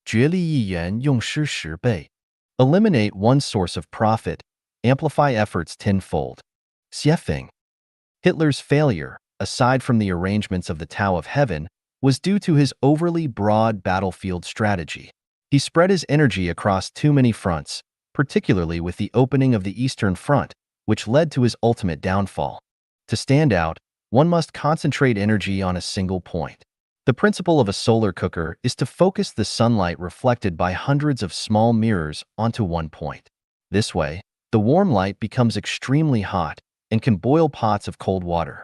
决利益元用失10倍. Eliminate one source of profit, amplify efforts tenfold. Xiefeng. Hitler's failure, aside from the arrangements of the Tao of Heaven, was due to his overly broad battlefield strategy. He spread his energy across too many fronts, particularly with the opening of the Eastern Front, which led to his ultimate downfall. To stand out, one must concentrate energy on a single point. The principle of a solar cooker is to focus the sunlight reflected by hundreds of small mirrors onto one point. This way, the warm light becomes extremely hot and can boil pots of cold water.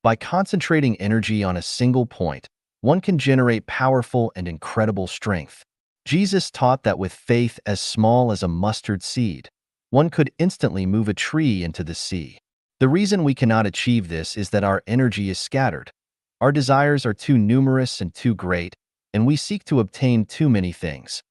By concentrating energy on a single point, one can generate powerful and incredible strength. Jesus taught that with faith as small as a mustard seed, one could instantly move a tree into the sea. The reason we cannot achieve this is that our energy is scattered. Our desires are too numerous and too great, and we seek to obtain too many things.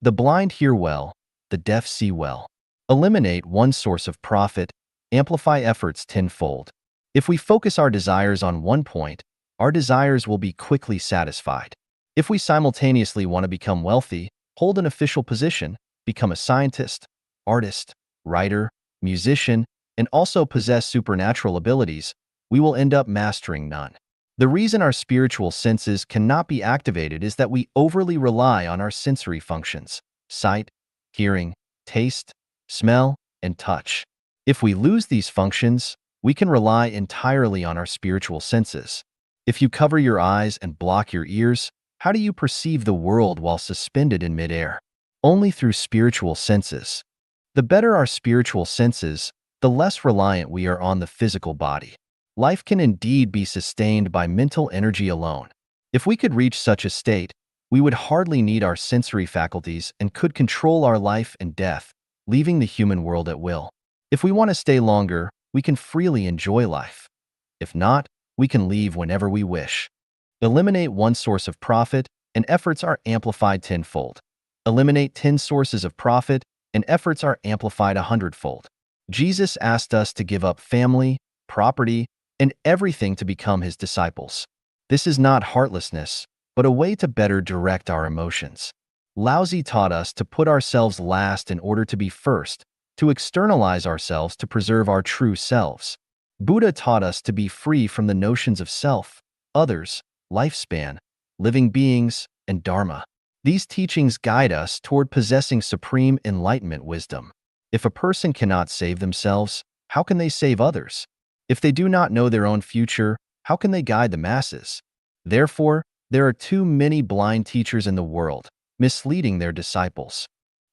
The blind hear well, the deaf see well. Eliminate one source of profit, amplify efforts tenfold. If we focus our desires on one point, our desires will be quickly satisfied. If we simultaneously want to become wealthy, hold an official position, become a scientist, artist, writer, musician, and also possess supernatural abilities, we will end up mastering none. The reason our spiritual senses cannot be activated is that we overly rely on our sensory functions: sight, hearing, taste, smell, and touch. If we lose these functions, we can rely entirely on our spiritual senses. If you cover your eyes and block your ears, how do you perceive the world while suspended in midair? Only through spiritual senses. The better our spiritual senses, the less reliant we are on the physical body. Life can indeed be sustained by mental energy alone. If we could reach such a state, we would hardly need our sensory faculties and could control our life and death, leaving the human world at will. If we want to stay longer, we can freely enjoy life. If not, we can leave whenever we wish. Eliminate one source of profit, and efforts are amplified tenfold. Eliminate 10 sources of profit, and efforts are amplified 100-fold. Jesus asked us to give up family, property, and everything to become his disciples. This is not heartlessness, but a way to better direct our emotions. Laozi taught us to put ourselves last in order to be first, to externalize ourselves to preserve our true selves. Buddha taught us to be free from the notions of self, others, lifespan, living beings, and dharma. These teachings guide us toward possessing supreme enlightenment wisdom. If a person cannot save themselves, how can they save others? If they do not know their own future, how can they guide the masses? Therefore, there are too many blind teachers in the world, misleading their disciples.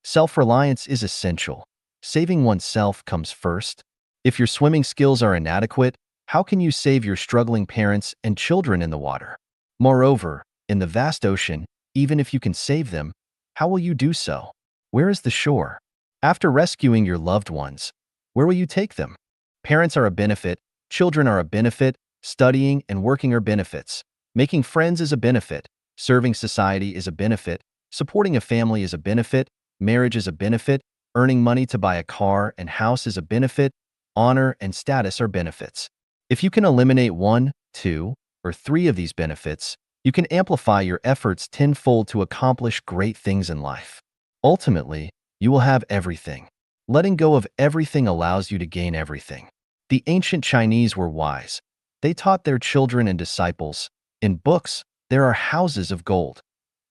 Self-reliance is essential. Saving oneself comes first. If your swimming skills are inadequate, how can you save your struggling parents and children in the water? Moreover, in the vast ocean, even if you can save them, how will you do so? Where is the shore? After rescuing your loved ones, where will you take them? Parents are a benefit, children are a benefit, studying and working are benefits. Making friends is a benefit, serving society is a benefit, supporting a family is a benefit, marriage is a benefit, earning money to buy a car and house is a benefit, honor and status are benefits. If you can eliminate 1, 2, or 3 of these benefits, you can amplify your efforts tenfold to accomplish great things in life. Ultimately, you will have everything. Letting go of everything allows you to gain everything. The ancient Chinese were wise. They taught their children and disciples, in books, there are houses of gold.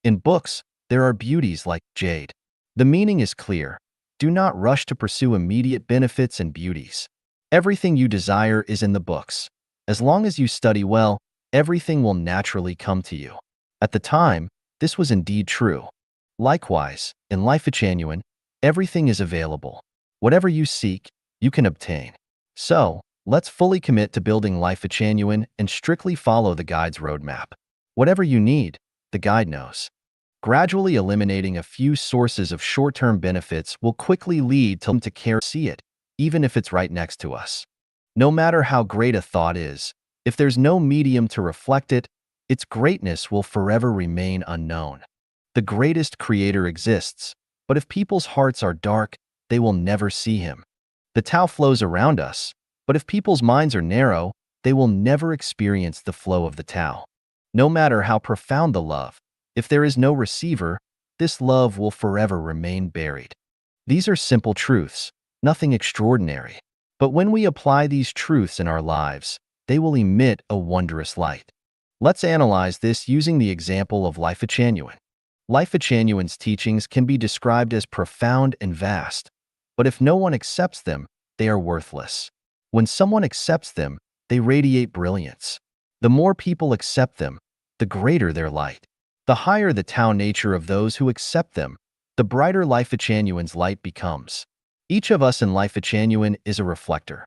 In books, there are beauties like jade. The meaning is clear. Do not rush to pursue immediate benefits and beauties. Everything you desire is in the books. As long as you study well, everything will naturally come to you. At the time, this was indeed true. Likewise, in Life Genuine, everything is available. Whatever you seek, you can obtain. So, let's fully commit to building Life Genuine and strictly follow the guide's roadmap. Whatever you need, the guide knows. Gradually eliminating a few sources of short-term benefits will quickly lead to care see it, even if it's right next to us. No matter how great a thought is, if there's no medium to reflect it, its greatness will forever remain unknown. The greatest creator exists, but if people's hearts are dark, they will never see him. The Tao flows around us, but if people's minds are narrow, they will never experience the flow of the Tao. No matter how profound the love, if there is no receiver, this love will forever remain buried. These are simple truths, nothing extraordinary. But when we apply these truths in our lives, they will emit a wondrous light. Let's analyze this using the example of Life Changyuan. Life Changyuan's teachings can be described as profound and vast, but if no one accepts them, they are worthless. When someone accepts them, they radiate brilliance. The more people accept them, the greater their light. The higher the Tao nature of those who accept them, the brighter Life Changyuan's light becomes. Each of us in Life Changyuan is a reflector.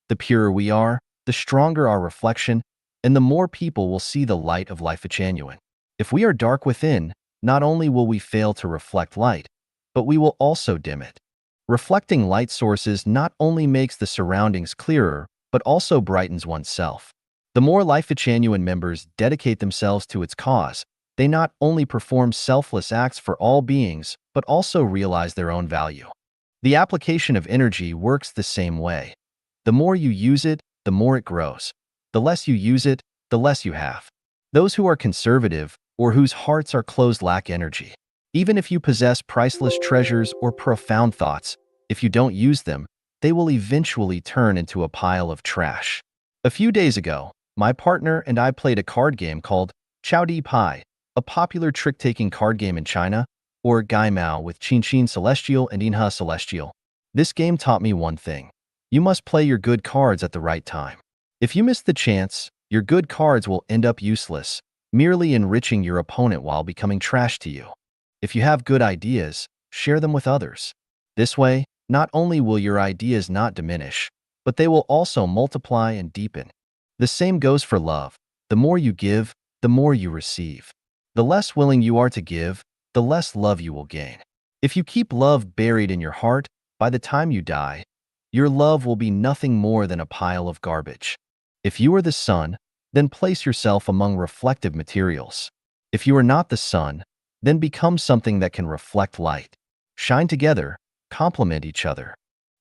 The purer we are, the stronger our reflection, and the more people will see the light of Life Changyuan. If we are dark within, not only will we fail to reflect light, but we will also dim it. Reflecting light sources not only makes the surroundings clearer, but also brightens oneself. The more Life Changyuan members dedicate themselves to its cause, they not only perform selfless acts for all beings, but also realize their own value. The application of energy works the same way. The more you use it, the more it grows. The less you use it, the less you have. Those who are conservative or whose hearts are closed lack energy. Even if you possess priceless treasures or profound thoughts, if you don't use them, they will eventually turn into a pile of trash. A few days ago, my partner and I played a card game called Chao Di Pai, a popular trick-taking card game in China, or Gai Mao with Qin Celestial and Inha Celestial. This game taught me one thing. You must play your good cards at the right time. If you miss the chance, your good cards will end up useless, merely enriching your opponent while becoming trash to you. If you have good ideas, share them with others. This way, not only will your ideas not diminish, but they will also multiply and deepen. The same goes for love. The more you give, the more you receive. The less willing you are to give, the less love you will gain. If you keep love buried in your heart, by the time you die, your love will be nothing more than a pile of garbage. If you are the sun, then place yourself among reflective materials. If you are not the sun, then become something that can reflect light. Shine together, complement each other.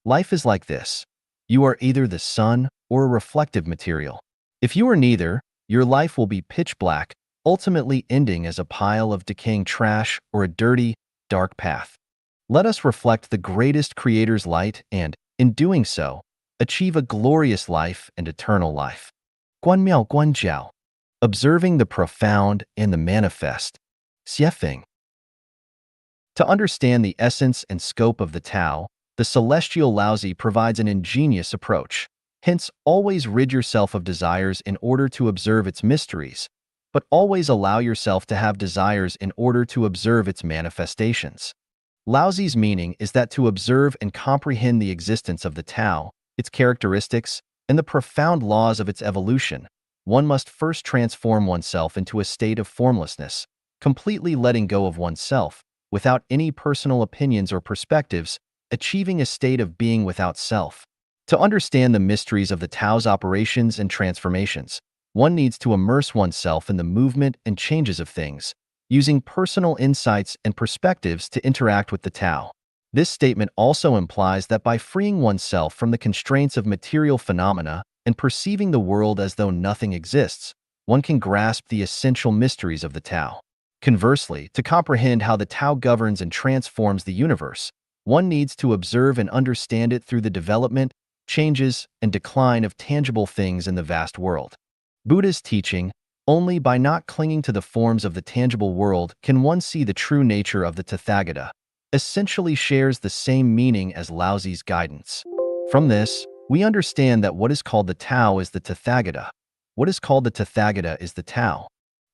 Life is like this. You are either the sun or a reflective material. If you are neither, your life will be pitch black, ultimately ending as a pile of decaying trash or a dirty, dark path. Let us reflect the greatest Creator's light and, in doing so, achieve a glorious life and eternal life. Guanmiao Guanjiao. Observing the profound and the manifest. Xiefeng. To understand the essence and scope of the Tao, the celestial Laozi provides an ingenious approach. Hence, always rid yourself of desires in order to observe its mysteries, but always allow yourself to have desires in order to observe its manifestations. Laozi's meaning is that to observe and comprehend the existence of the Tao, its characteristics, and the profound laws of its evolution, one must first transform oneself into a state of formlessness, completely letting go of oneself, without any personal opinions or perspectives, achieving a state of being without self. To understand the mysteries of the Tao's operations and transformations, one needs to immerse oneself in the movement and changes of things, using personal insights and perspectives to interact with the Tao. This statement also implies that by freeing oneself from the constraints of material phenomena and perceiving the world as though nothing exists, one can grasp the essential mysteries of the Tao. Conversely, to comprehend how the Tao governs and transforms the universe, one needs to observe and understand it through the development, changes, and decline of tangible things in the vast world. Buddha's teaching, only by not clinging to the forms of the tangible world can one see the true nature of the Tathagata, essentially shares the same meaning as Laozi's guidance. From this, we understand that what is called the Tao is the Tathagata. What is called the Tathagata is the Tao.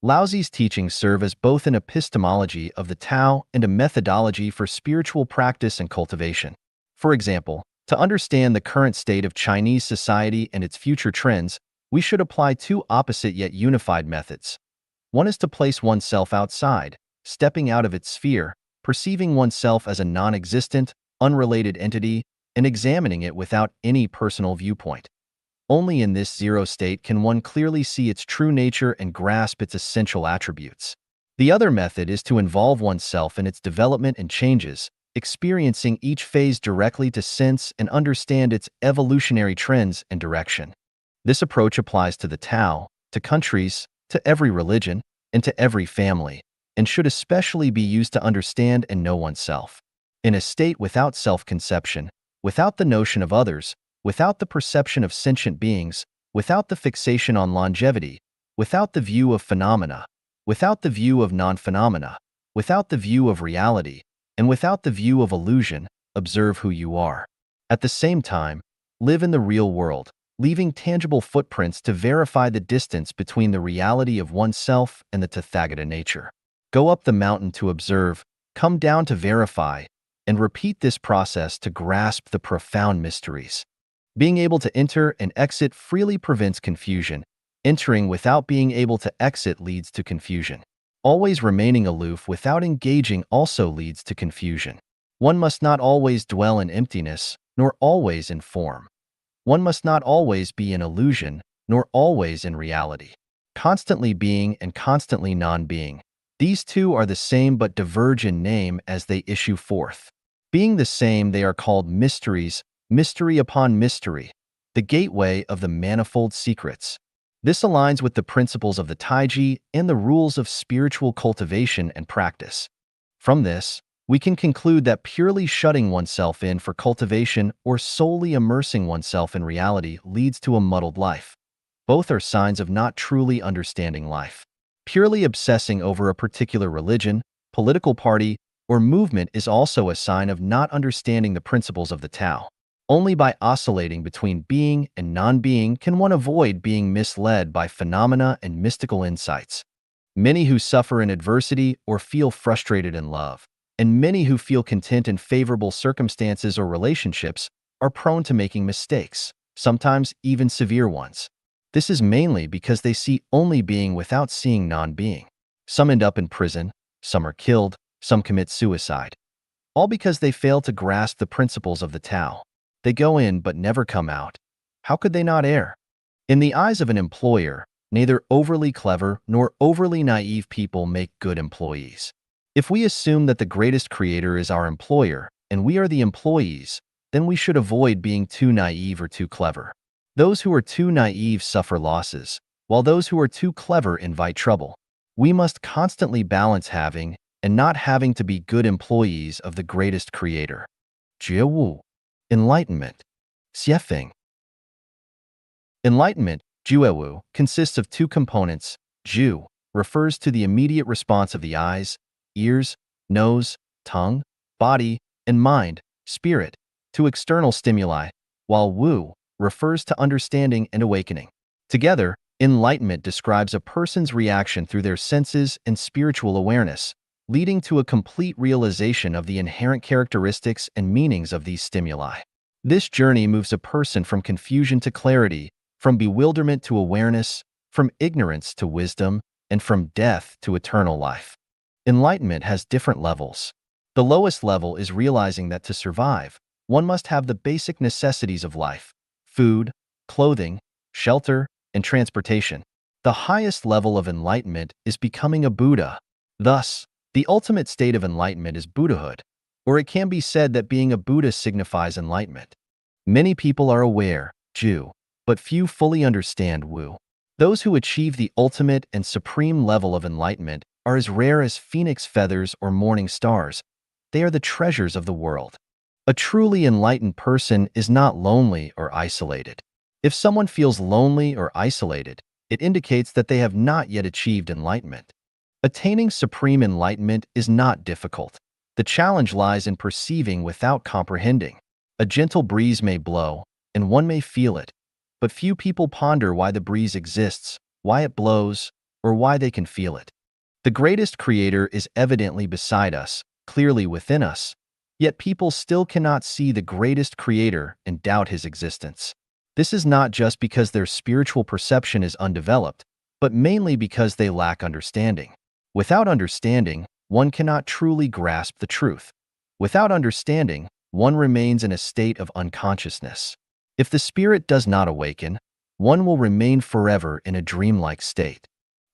Laozi's teachings serve as both an epistemology of the Tao and a methodology for spiritual practice and cultivation. For example, to understand the current state of Chinese society and its future trends, we should apply two opposite yet unified methods. One is to place oneself outside, stepping out of its sphere, perceiving oneself as a non-existent, unrelated entity, and examining it without any personal viewpoint. Only in this zero state can one clearly see its true nature and grasp its essential attributes. The other method is to involve oneself in its development and changes, experiencing each phase directly to sense and understand its evolutionary trends and direction. This approach applies to the Tao, to countries, to every religion, and to every family, and should especially be used to understand and know oneself. In a state without self-conception, without the notion of others, without the perception of sentient beings, without the fixation on longevity, without the view of phenomena, without the view of non-phenomena, without the view of reality, and without the view of illusion, observe who you are. At the same time, live in the real world, leaving tangible footprints to verify the distance between the reality of oneself and the Tathagata nature. Go up the mountain to observe, come down to verify, and repeat this process to grasp the profound mysteries. Being able to enter and exit freely prevents confusion. Entering without being able to exit leads to confusion. Always remaining aloof without engaging also leads to confusion. One must not always dwell in emptiness, nor always in form. One must not always be in illusion, nor always in reality. Constantly being and constantly non-being. These two are the same but diverge in name as they issue forth. Being the same, they are called mysteries, mystery upon mystery, the gateway of the manifold secrets. This aligns with the principles of the Taiji and the rules of spiritual cultivation and practice. From this, we can conclude that purely shutting oneself in for cultivation or solely immersing oneself in reality leads to a muddled life. Both are signs of not truly understanding life. Purely obsessing over a particular religion, political party, or movement is also a sign of not understanding the principles of the Tao. Only by oscillating between being and non-being can one avoid being misled by phenomena and mystical insights. Many who suffer in adversity or feel frustrated in love, and many who feel content in favorable circumstances or relationships, are prone to making mistakes, sometimes even severe ones. This is mainly because they see only being without seeing non-being. Some end up in prison, some are killed, some commit suicide. All because they fail to grasp the principles of the Tao. They go in but never come out. How could they not err? In the eyes of an employer, neither overly clever nor overly naive people make good employees. If we assume that the greatest creator is our employer and we are the employees, then we should avoid being too naive or too clever. Those who are too naive suffer losses, while those who are too clever invite trouble. We must constantly balance having and not having to be good employees of the greatest creator. 觉悟 Enlightenment. Xiefeng. Enlightenment, Juewu, consists of two components. Ju refers to the immediate response of the eyes, ears, nose, tongue, body, and mind, spirit, to external stimuli, while Wu refers to understanding and awakening. Together, enlightenment describes a person's reaction through their senses and spiritual awareness, leading to a complete realization of the inherent characteristics and meanings of these stimuli. This journey moves a person from confusion to clarity, from bewilderment to awareness, from ignorance to wisdom, and from death to eternal life. Enlightenment has different levels. The lowest level is realizing that to survive, one must have the basic necessities of life: food, clothing, shelter, and transportation. The highest level of enlightenment is becoming a Buddha. Thus, the ultimate state of enlightenment is Buddhahood, or it can be said that being a Buddha signifies enlightenment. Many people are aware, Ju, but few fully understand Wu. Those who achieve the ultimate and supreme level of enlightenment are as rare as phoenix feathers or morning stars. They are the treasures of the world. A truly enlightened person is not lonely or isolated. If someone feels lonely or isolated, it indicates that they have not yet achieved enlightenment. Attaining supreme enlightenment is not difficult. The challenge lies in perceiving without comprehending. A gentle breeze may blow, and one may feel it, but few people ponder why the breeze exists, why it blows, or why they can feel it. The greatest creator is evidently beside us, clearly within us, yet people still cannot see the greatest creator and doubt his existence. This is not just because their spiritual perception is undeveloped, but mainly because they lack understanding. Without understanding, one cannot truly grasp the truth. Without understanding, one remains in a state of unconsciousness. If the spirit does not awaken, one will remain forever in a dreamlike state.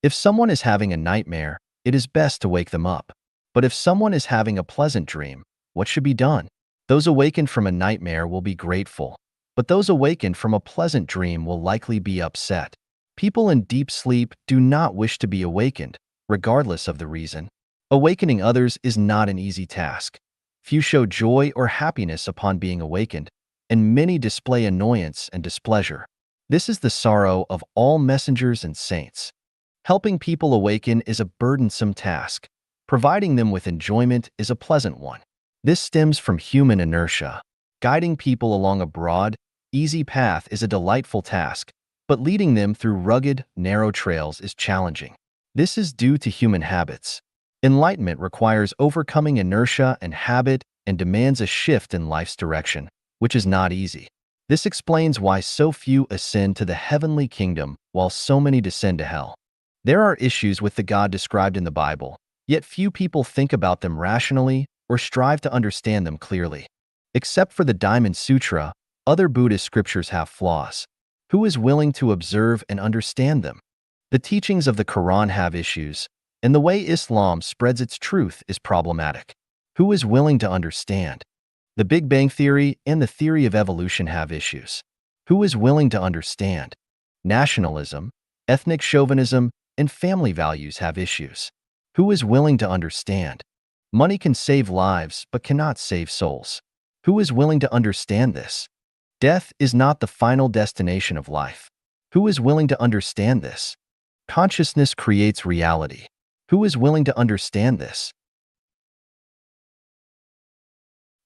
If someone is having a nightmare, it is best to wake them up. But if someone is having a pleasant dream, what should be done? Those awakened from a nightmare will be grateful, but those awakened from a pleasant dream will likely be upset. People in deep sleep do not wish to be awakened, regardless of the reason. Awakening others is not an easy task. Few show joy or happiness upon being awakened, and many display annoyance and displeasure. This is the sorrow of all messengers and saints. Helping people awaken is a burdensome task. Providing them with enjoyment is a pleasant one. This stems from human inertia. Guiding people along a broad, easy path is a delightful task, but leading them through rugged, narrow trails is challenging. This is due to human habits. Enlightenment requires overcoming inertia and habit and demands a shift in life's direction, which is not easy. This explains why so few ascend to the heavenly kingdom while so many descend to hell. There are issues with the God described in the Bible, yet few people think about them rationally or strive to understand them clearly. Except for the Diamond Sutra, other Buddhist scriptures have flaws. Who is willing to observe and understand them? The teachings of the Quran have issues, and the way Islam spreads its truth is problematic. Who is willing to understand? The Big Bang Theory and the theory of evolution have issues. Who is willing to understand? Nationalism, ethnic chauvinism, and family values have issues. Who is willing to understand? Money can save lives but cannot save souls. Who is willing to understand this? Death is not the final destination of life. Who is willing to understand this? Consciousness creates reality. Who is willing to understand this?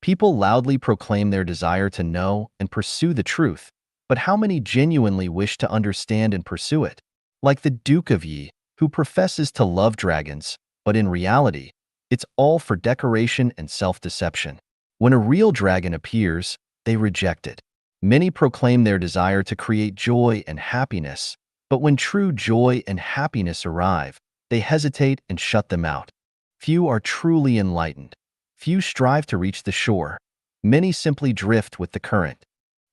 People loudly proclaim their desire to know and pursue the truth, but how many genuinely wish to understand and pursue it? Like the Duke of Yi, who professes to love dragons, but in reality, it's all for decoration and self-deception. When a real dragon appears, they reject it. Many proclaim their desire to create joy and happiness, but when true joy and happiness arrive, they hesitate and shut them out. Few are truly enlightened. Few strive to reach the shore. Many simply drift with the current.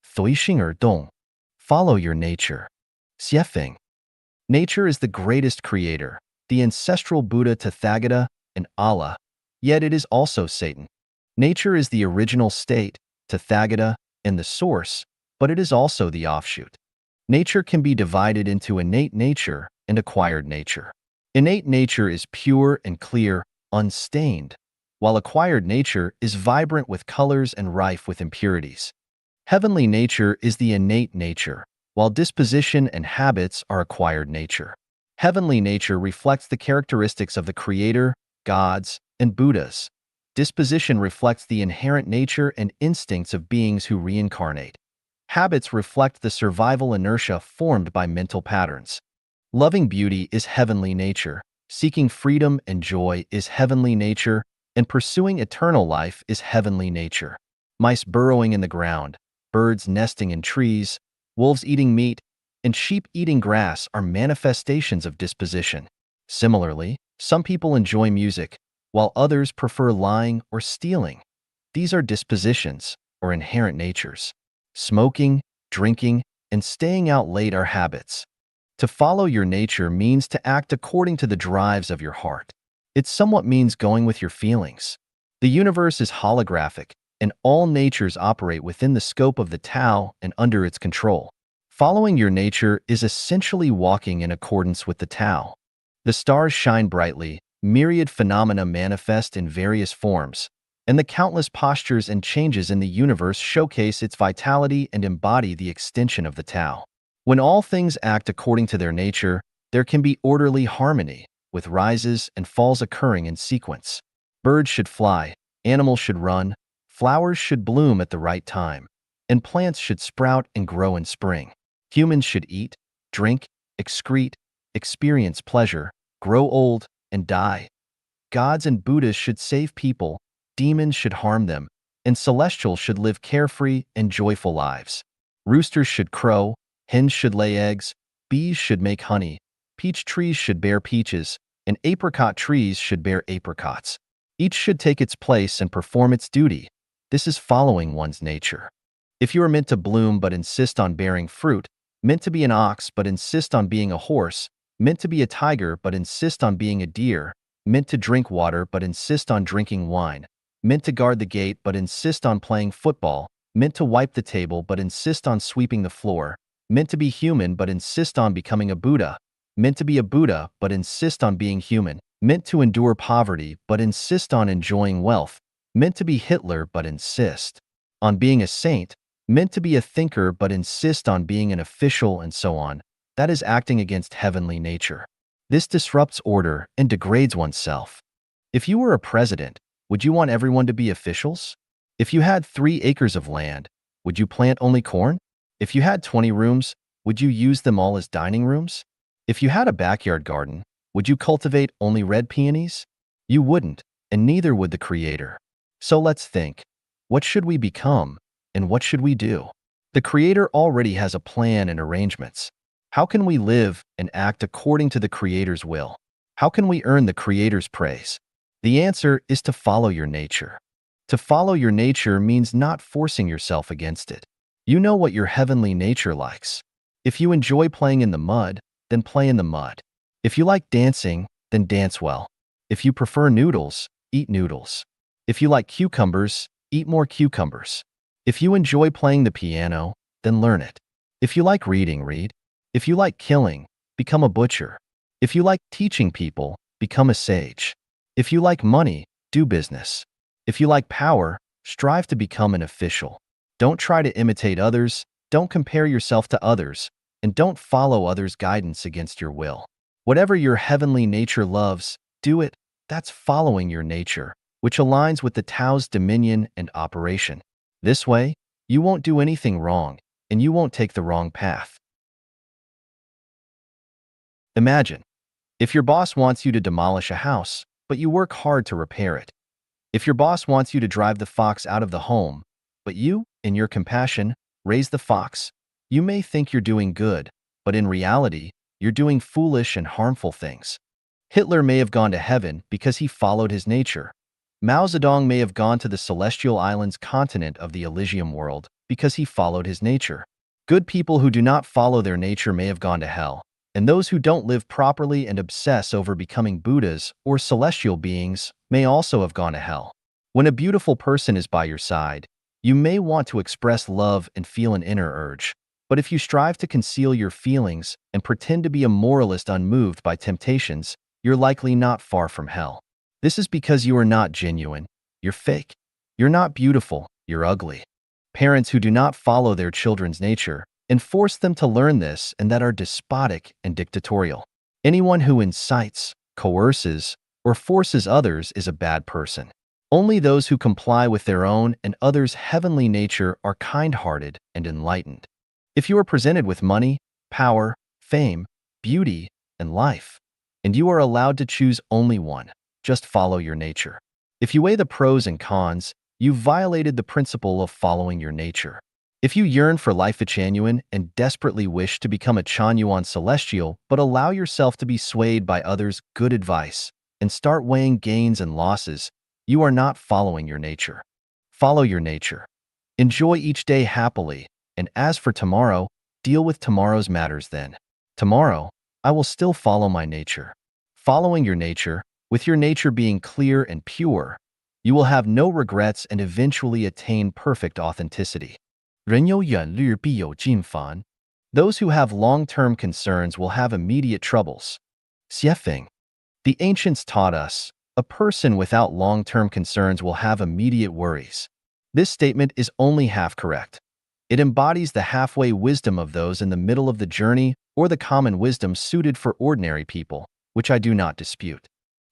随性而动. Follow your nature. 写法. Nature is the greatest creator, the ancestral Buddha Tathagata, and Allah, yet it is also Satan. Nature is the original state, Tathagata, and the source, but it is also the offshoot. Nature can be divided into innate nature and acquired nature. Innate nature is pure and clear, unstained, while acquired nature is vibrant with colors and rife with impurities. Heavenly nature is the innate nature, while disposition and habits are acquired nature. Heavenly nature reflects the characteristics of the Creator, gods, and Buddhas. Disposition reflects the inherent nature and instincts of beings who reincarnate. Habits reflect the survival inertia formed by mental patterns. Loving beauty is heavenly nature, seeking freedom and joy is heavenly nature, and pursuing eternal life is heavenly nature. Mice burrowing in the ground, birds nesting in trees, wolves eating meat, and sheep eating grass are manifestations of disposition. Similarly, some people enjoy music, while others prefer lying or stealing. These are dispositions, or inherent natures. Smoking, drinking, and staying out late are habits. To follow your nature means to act according to the drives of your heart. It somewhat means going with your feelings. The universe is holographic, and all natures operate within the scope of the Tao and under its control. Following your nature is essentially walking in accordance with the Tao. The stars shine brightly, myriad phenomena manifest in various forms, and the countless postures and changes in the universe showcase its vitality and embody the extension of the Tao. When all things act according to their nature, there can be orderly harmony, with rises and falls occurring in sequence. Birds should fly, animals should run, flowers should bloom at the right time, and plants should sprout and grow in spring. Humans should eat, drink, excrete, experience pleasure, grow old, and die. Gods and Buddhas should save people, demons should harm them, and celestials should live carefree and joyful lives. Roosters should crow, hens should lay eggs, bees should make honey, peach trees should bear peaches, and apricot trees should bear apricots. Each should take its place and perform its duty. This is following one's nature. If you are meant to bloom but insist on bearing fruit, meant to be an ox but insist on being a horse, meant to be a tiger but insist on being a deer, meant to drink water but insist on drinking wine, meant to guard the gate but insist on playing football, meant to wipe the table but insist on sweeping the floor, meant to be human but insist on becoming a Buddha, meant to be a Buddha but insist on being human, meant to endure poverty but insist on enjoying wealth, meant to be Hitler but insist on being a saint, meant to be a thinker but insist on being an official, and so on. That is acting against heavenly nature. This disrupts order and degrades oneself. If you were a president, would you want everyone to be officials? If you had 3 acres of land, would you plant only corn? If you had 20 rooms, would you use them all as dining rooms? If you had a backyard garden, would you cultivate only red peonies? You wouldn't, and neither would the Creator. So let's think. What should we become, and what should we do? The Creator already has a plan and arrangements. How can we live and act according to the Creator's will? How can we earn the Creator's praise? The answer is to follow your nature. To follow your nature means not forcing yourself against it. You know what your heavenly nature likes. If you enjoy playing in the mud, then play in the mud. If you like dancing, then dance well. If you prefer noodles, eat noodles. If you like cucumbers, eat more cucumbers. If you enjoy playing the piano, then learn it. If you like reading, read. If you like killing, become a butcher. If you like teaching people, become a sage. If you like money, do business. If you like power, strive to become an official. Don't try to imitate others, don't compare yourself to others, and don't follow others' guidance against your will. Whatever your heavenly nature loves, do it. That's following your nature, which aligns with the Tao's dominion and operation. This way, you won't do anything wrong, and you won't take the wrong path. Imagine, if your boss wants you to demolish a house, but you work hard to repair it. If your boss wants you to drive the fox out of the home, but you, in your compassion, raise the fox, you may think you're doing good, but in reality, you're doing foolish and harmful things. Hitler may have gone to heaven because he followed his nature. Mao Zedong may have gone to the Celestial Islands continent of the Elysium world because he followed his nature. Good people who do not follow their nature may have gone to hell, and those who don't live properly and obsess over becoming Buddhas or celestial beings may also have gone to hell. When a beautiful person is by your side, you may want to express love and feel an inner urge. But if you strive to conceal your feelings and pretend to be a moralist unmoved by temptations, you're likely not far from hell. This is because you are not genuine. You're fake. You're not beautiful. You're ugly. Parents who do not follow their children's nature and force them to learn this and that are despotic and dictatorial. Anyone who incites, coerces, or forces others is a bad person. Only those who comply with their own and others' heavenly nature are kind-hearted and enlightened. If you are presented with money, power, fame, beauty, and life, and you are allowed to choose only one, just follow your nature. If you weigh the pros and cons, you've violated the principle of following your nature. If you yearn for life genuine and desperately wish to become a Chanyuan celestial, but allow yourself to be swayed by others' good advice and start weighing gains and losses, you are not following your nature. Follow your nature. Enjoy each day happily, and as for tomorrow, deal with tomorrow's matters then. Tomorrow, I will still follow my nature. Following your nature, with your nature being clear and pure, you will have no regrets and eventually attain perfect authenticity. 人有远虑必有近烦. Those who have long-term concerns will have immediate troubles. Xiefeng. The ancients taught us, a person without long-term concerns will have immediate worries. This statement is only half correct. It embodies the halfway wisdom of those in the middle of the journey or the common wisdom suited for ordinary people, which I do not dispute.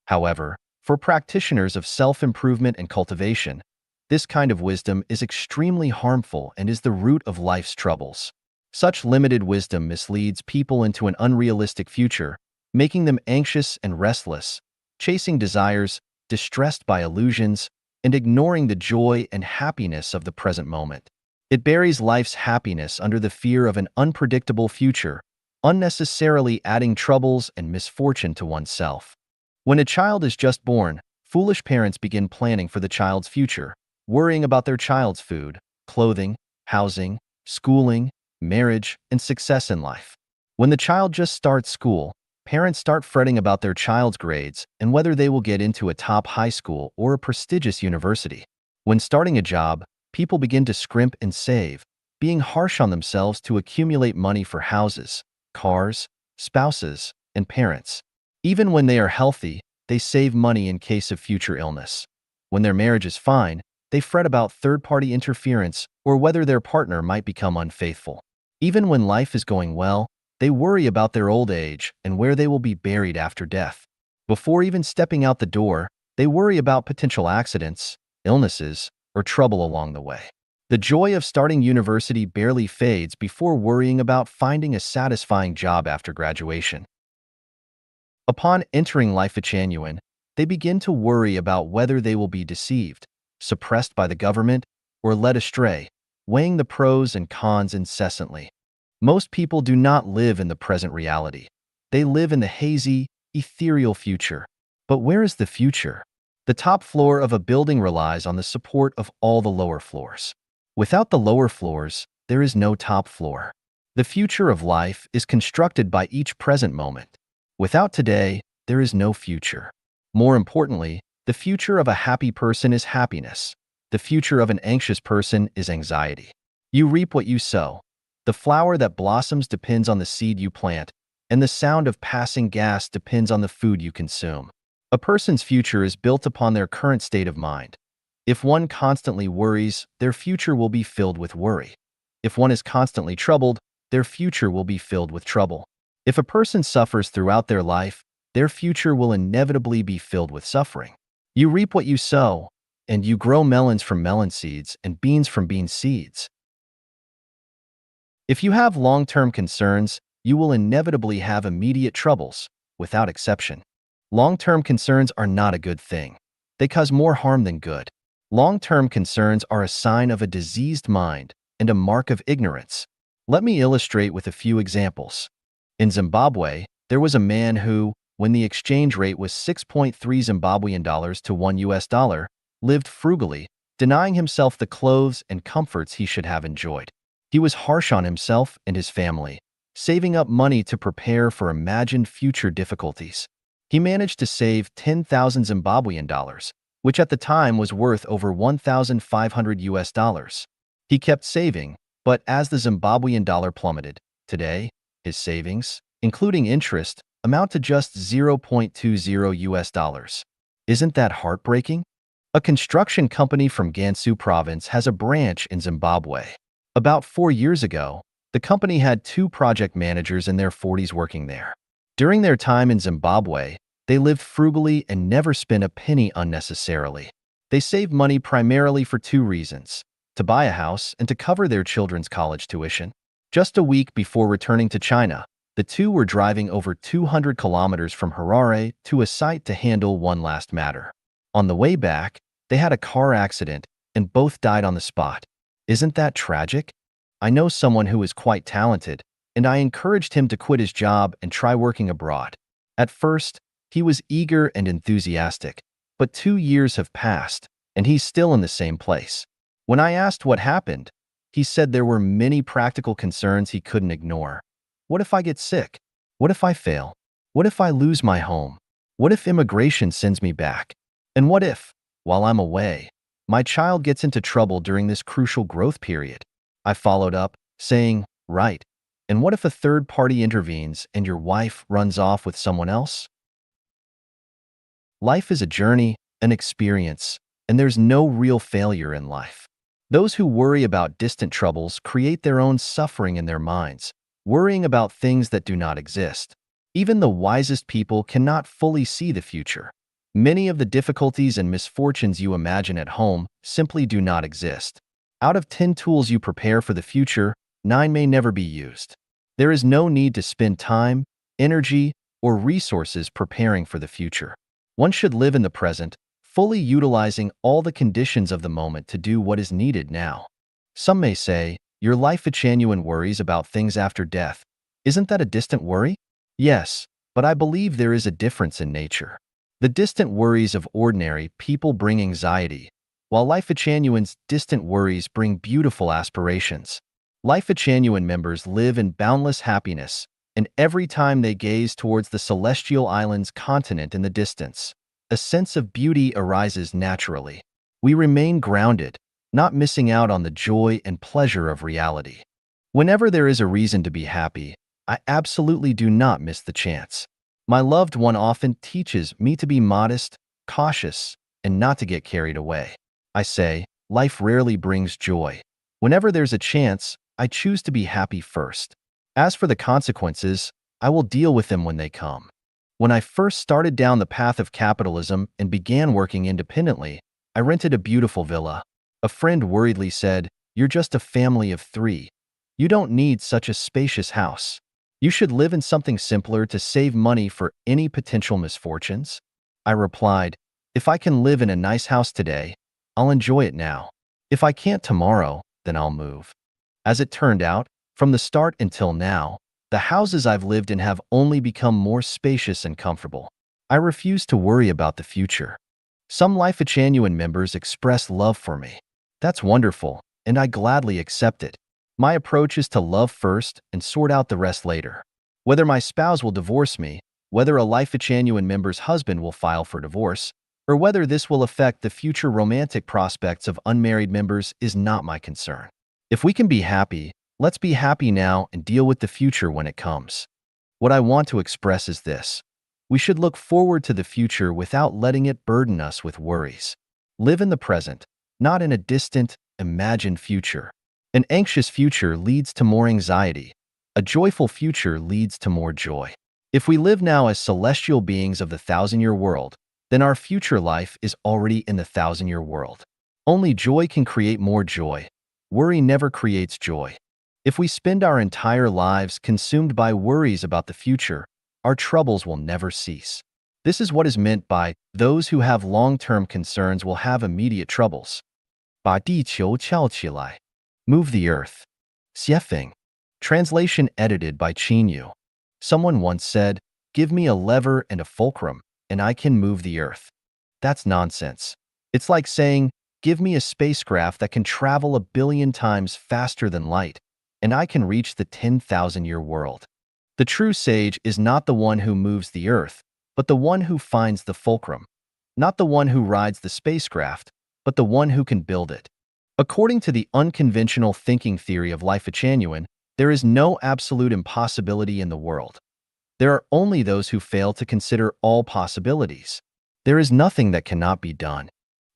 However, for practitioners of self-improvement and cultivation, this kind of wisdom is extremely harmful and is the root of life's troubles. Such limited wisdom misleads people into an unrealistic future, making them anxious and restless, chasing desires, distressed by illusions, and ignoring the joy and happiness of the present moment. It buries life's happiness under the fear of an unpredictable future, unnecessarily adding troubles and misfortune to oneself. When a child is just born, foolish parents begin planning for the child's future, worrying about their child's food, clothing, housing, schooling, marriage, and success in life. When the child just starts school, parents start fretting about their child's grades and whether they will get into a top high school or a prestigious university. When starting a job, people begin to scrimp and save, being harsh on themselves to accumulate money for houses, cars, spouses, and parents. Even when they are healthy, they save money in case of future illness. When their marriage is fine, they fret about third-party interference or whether their partner might become unfaithful. Even when life is going well, they worry about their old age and where they will be buried after death. Before even stepping out the door, they worry about potential accidents, illnesses, or trouble along the way. The joy of starting university barely fades before worrying about finding a satisfying job after graduation. Upon entering life genuine, they begin to worry about whether they will be deceived, suppressed by the government, or led astray, weighing the pros and cons incessantly. Most people do not live in the present reality. They live in the hazy, ethereal future. But where is the future? The top floor of a building relies on the support of all the lower floors. Without the lower floors, there is no top floor. The future of life is constructed by each present moment. Without today, there is no future. More importantly, the future of a happy person is happiness. The future of an anxious person is anxiety. You reap what you sow. The flower that blossoms depends on the seed you plant, and the sound of passing gas depends on the food you consume. A person's future is built upon their current state of mind. If one constantly worries, their future will be filled with worry. If one is constantly troubled, their future will be filled with trouble. If a person suffers throughout their life, their future will inevitably be filled with suffering. You reap what you sow, and you grow melons from melon seeds and beans from bean seeds. If you have long-term concerns, you will inevitably have immediate troubles, without exception. Long-term concerns are not a good thing. They cause more harm than good. Long-term concerns are a sign of a diseased mind and a mark of ignorance. Let me illustrate with a few examples. In Zimbabwe, there was a man who, when the exchange rate was 6.3 Zimbabwean dollars to $1, lived frugally, denying himself the clothes and comforts he should have enjoyed. He was harsh on himself and his family, saving up money to prepare for imagined future difficulties. He managed to save 10,000 Zimbabwean dollars, which at the time was worth over 1,500 US dollars. He kept saving, but as the Zimbabwean dollar plummeted, today, his savings, including interest, amount to just 0.20 US dollars. Isn't that heartbreaking? A construction company from Gansu province has a branch in Zimbabwe. About 4 years ago, the company had 2 project managers in their 40s working there. During their time in Zimbabwe, they lived frugally and never spent a penny unnecessarily. They saved money primarily for 2 reasons: to buy a house and to cover their children's college tuition. Just a week before returning to China, the 2 were driving over 200 kilometers from Harare to a site to handle one last matter. On the way back, they had a car accident and both died on the spot. Isn't that tragic? I know someone who is quite talented, and I encouraged him to quit his job and try working abroad. At first, he was eager and enthusiastic, but 2 years have passed, and he's still in the same place. When I asked what happened, he said there were many practical concerns he couldn't ignore. What if I get sick? What if I fail? What if I lose my home? What if immigration sends me back? And what if, while I'm away, my child gets into trouble during this crucial growth period? I followed up, saying, right. And what if a third party intervenes and your wife runs off with someone else? Life is a journey, an experience, and there's no real failure in life. Those who worry about distant troubles create their own suffering in their minds, worrying about things that do not exist. Even the wisest people cannot fully see the future. Many of the difficulties and misfortunes you imagine at home simply do not exist. Out of 10 tools you prepare for the future, 9 may never be used. There is no need to spend time, energy, or resources preparing for the future. One should live in the present, fully utilizing all the conditions of the moment to do what is needed now. Some may say, your life genuine worries about things after death. Isn't that a distant worry? Yes, but I believe there is a difference in nature. The distant worries of ordinary people bring anxiety, while life genuine's distant worries bring beautiful aspirations. Life genuine members live in boundless happiness, and every time they gaze towards the celestial island's continent in the distance, a sense of beauty arises naturally. We remain grounded, not missing out on the joy and pleasure of reality. Whenever there is a reason to be happy, I absolutely do not miss the chance. My loved one often teaches me to be modest, cautious, and not to get carried away. I say, life rarely brings joy. Whenever there's a chance, I choose to be happy first. As for the consequences, I will deal with them when they come. When I first started down the path of capitalism and began working independently, I rented a beautiful villa. A friend worriedly said, "You're just a family of 3. You don't need such a spacious house. You should live in something simpler to save money for any potential misfortunes." I replied, "If I can live in a nice house today, I'll enjoy it now. If I can't tomorrow, then I'll move." As it turned out, from the start until now, the houses I've lived in have only become more spacious and comfortable. I refuse to worry about the future. Some Life at Genuine members express love for me. That's wonderful, and I gladly accept it. My approach is to love first and sort out the rest later. Whether my spouse will divorce me, whether a Life at Genuine member's husband will file for divorce, or whether this will affect the future romantic prospects of unmarried members is not my concern. If we can be happy, let's be happy now and deal with the future when it comes. What I want to express is this. We should look forward to the future without letting it burden us with worries. Live in the present, not in a distant, imagined future. An anxious future leads to more anxiety. A joyful future leads to more joy. If we live now as celestial beings of the 1,000-year world, then our future life is already in the 1,000-year world. Only joy can create more joy. Worry never creates joy. If we spend our entire lives consumed by worries about the future, our troubles will never cease. This is what is meant by those who have long-term concerns will have immediate troubles. 把地球翘起来. Move the earth. Xiefeng. Translation edited by Qin Yu. Someone once said, "Give me a lever and a fulcrum, and I can move the earth." That's nonsense. It's like saying, "Give me a spacecraft that can travel 1 billion times faster than light, and I can reach the 10,000-year world." The true sage is not the one who moves the earth, but the one who finds the fulcrum. Not the one who rides the spacecraft, but the one who can build it. According to the unconventional thinking theory of Life at Genuine, there is no absolute impossibility in the world. There are only those who fail to consider all possibilities. There is nothing that cannot be done.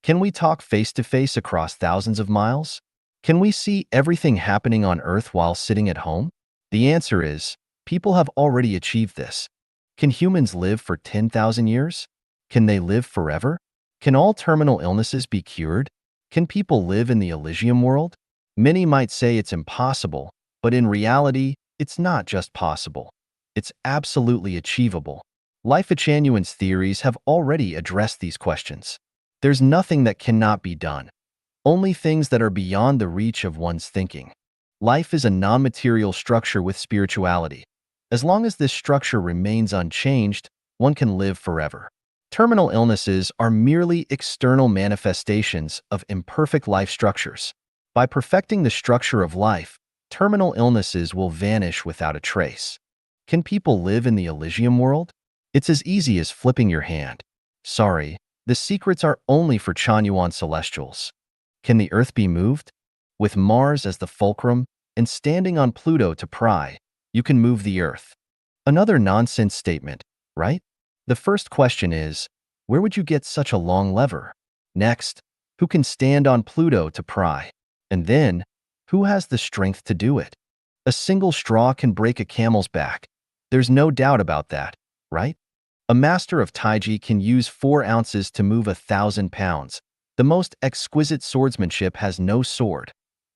Can we talk face to face across thousands of miles? Can we see everything happening on Earth while sitting at home? The answer is, people have already achieved this. Can humans live for 10,000 years? Can they live forever? Can all terminal illnesses be cured? Can people live in the Elysium world? Many might say it's impossible, but in reality, it's not just possible. It's absolutely achievable. Life at Genuine's theories have already addressed these questions. There's nothing that cannot be done. Only things that are beyond the reach of one's thinking. Life is a non-material structure with spirituality. As long as this structure remains unchanged, one can live forever. Terminal illnesses are merely external manifestations of imperfect life structures. By perfecting the structure of life, terminal illnesses will vanish without a trace. Can people live in the Elysium world? It's as easy as flipping your hand. Sorry, the secrets are only for Chanyuan celestials. Can the Earth be moved? With Mars as the fulcrum and standing on Pluto to pry, you can move the Earth. Another nonsense statement, right? The first question is, where would you get such a long lever? Next, who can stand on Pluto to pry? And then, who has the strength to do it? A single straw can break a camel's back. There's no doubt about that, right? A master of Taiji can use 4 ounces to move 1,000 pounds. The most exquisite swordsmanship has no sword.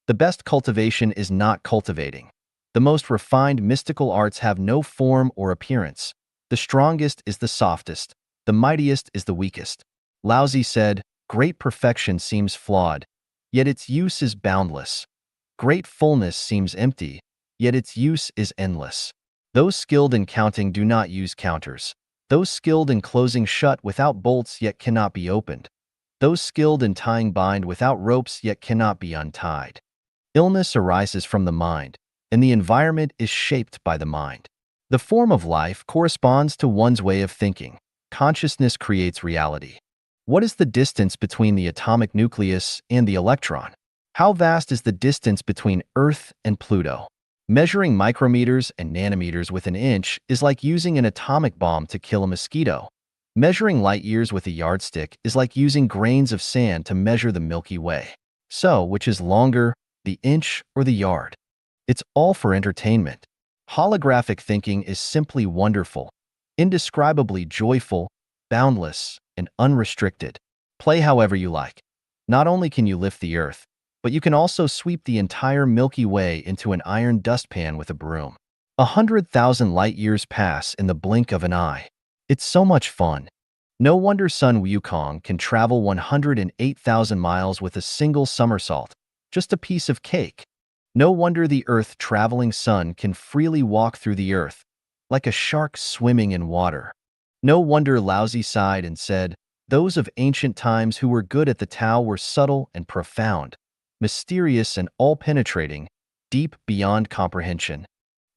The best cultivation is not cultivating. The most refined mystical arts have no form or appearance. The strongest is the softest. The mightiest is the weakest. Laozi said, "Great perfection seems flawed, yet its use is boundless. Great fullness seems empty, yet its use is endless." Those skilled in counting do not use counters. Those skilled in closing shut without bolts yet cannot be opened. Those skilled in tying bind without ropes yet cannot be untied. Illness arises from the mind, and the environment is shaped by the mind. The form of life corresponds to one's way of thinking. Consciousness creates reality. What is the distance between the atomic nucleus and the electron? How vast is the distance between Earth and Pluto? Measuring micrometers and nanometers with an inch is like using an atomic bomb to kill a mosquito. Measuring light years with a yardstick is like using grains of sand to measure the Milky Way. So, which is longer, the inch or the yard? It's all for entertainment. Holographic thinking is simply wonderful, indescribably joyful, boundless, and unrestricted. Play however you like. Not only can you lift the earth, but you can also sweep the entire Milky Way into an iron dustpan with a broom. 100,000 light years pass in the blink of an eye. It's so much fun. No wonder Sun Wukong can travel 108,000 miles with a single somersault, just a piece of cake. No wonder the Earth-traveling sun can freely walk through the earth, like a shark swimming in water. No wonder Laozi sighed and said, "Those of ancient times who were good at the Tao were subtle and profound, mysterious and all-penetrating, deep beyond comprehension."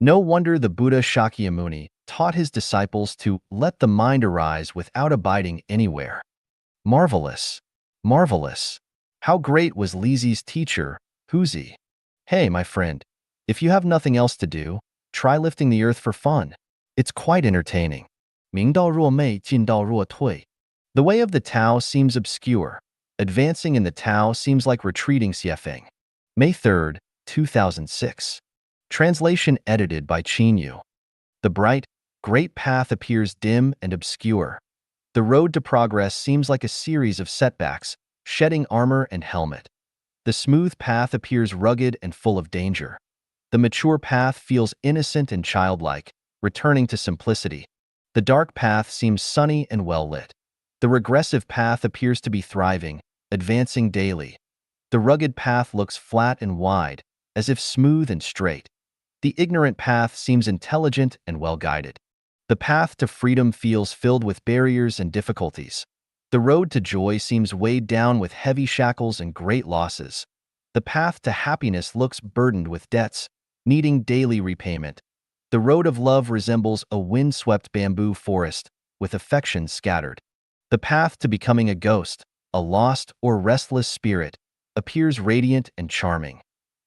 No wonder the Buddha Shakyamuni taught his disciples to let the mind arise without abiding anywhere. Marvelous! Marvelous! How great was Lizi's teacher, Huzi! Hey, my friend, if you have nothing else to do, try lifting the earth for fun. It's quite entertaining. 明道若昧，进道若退. The way of the Tao seems obscure. Advancing in the Tao seems like retreating. Xiefeng. May 3rd, 2006. Translation edited by Qin Yu. The bright, great path appears dim and obscure. The road to progress seems like a series of setbacks, shedding armor and helmet. The smooth path appears rugged and full of danger. The mature path feels innocent and childlike, returning to simplicity. The dark path seems sunny and well-lit. The regressive path appears to be thriving, advancing daily. The rugged path looks flat and wide, as if smooth and straight. The ignorant path seems intelligent and well-guided. The path to freedom feels filled with barriers and difficulties. The road to joy seems weighed down with heavy shackles and great losses. The path to happiness looks burdened with debts, needing daily repayment. The road of love resembles a wind-swept bamboo forest, with affection scattered. The path to becoming a ghost, a lost or restless spirit, appears radiant and charming.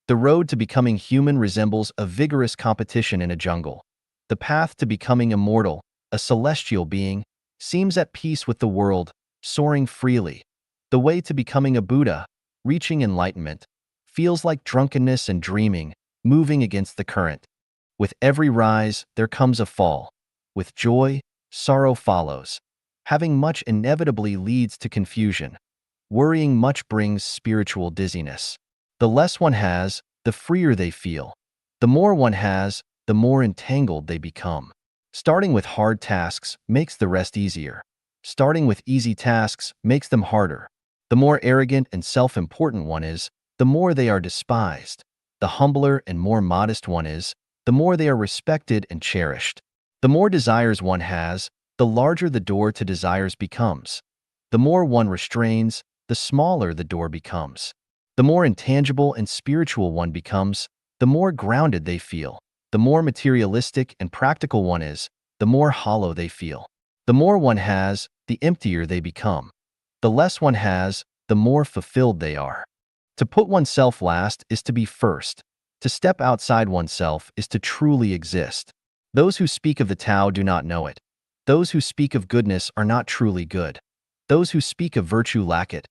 The road to becoming human resembles a vigorous competition in a jungle. The path to becoming immortal, a celestial being, seems at peace with the world, soaring freely. The way to becoming a Buddha, reaching enlightenment, feels like drunkenness and dreaming, moving against the current. With every rise, there comes a fall. With joy, sorrow follows. Having much inevitably leads to confusion. Worrying much brings spiritual dizziness. The less one has, the freer they feel. The more one has, the more entangled they become. Starting with hard tasks makes the rest easier. Starting with easy tasks makes them harder. The more arrogant and self-important one is, the more they are despised. The humbler and more modest one is, the more they are respected and cherished. The more desires one has, the larger the door to desires becomes. The more one restrains, the smaller the door becomes. The more intangible and spiritual one becomes, the more grounded they feel. The more materialistic and practical one is, the more hollow they feel. The more one has, the emptier they become. The less one has, the more fulfilled they are. To put oneself last is to be first. To step outside oneself is to truly exist. Those who speak of the Tao do not know it. Those who speak of goodness are not truly good. Those who speak of virtue lack it.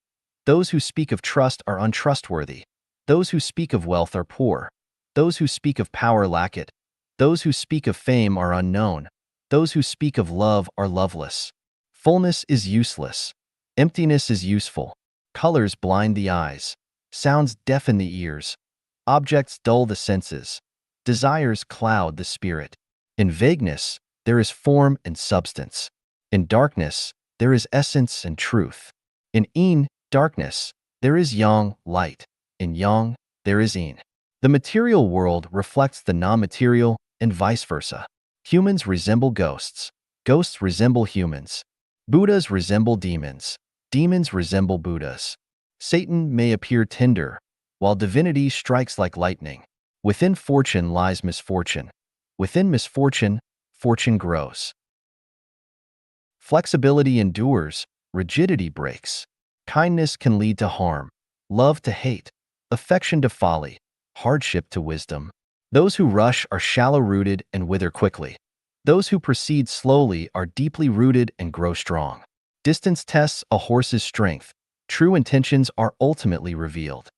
Those who speak of trust are untrustworthy. Those who speak of wealth are poor. Those who speak of power lack it. Those who speak of fame are unknown. Those who speak of love are loveless. Fullness is useless. Emptiness is useful. Colors blind the eyes. Sounds deafen the ears. Objects dull the senses. Desires cloud the spirit. In vagueness, there is form and substance. In darkness, there is essence and truth. In yin, darkness, there is yang, light. In yang, there is yin. The material world reflects the non-material and vice versa. Humans resemble ghosts. Ghosts resemble humans. Buddhas resemble demons. Demons resemble Buddhas. Satan may appear tender, while divinity strikes like lightning. Within fortune lies misfortune. Within misfortune, fortune grows. Flexibility endures, rigidity breaks. Kindness can lead to harm, love to hate, affection to folly, hardship to wisdom. Those who rush are shallow-rooted and wither quickly. Those who proceed slowly are deeply rooted and grow strong. Distance tests a horse's strength. True intentions are ultimately revealed.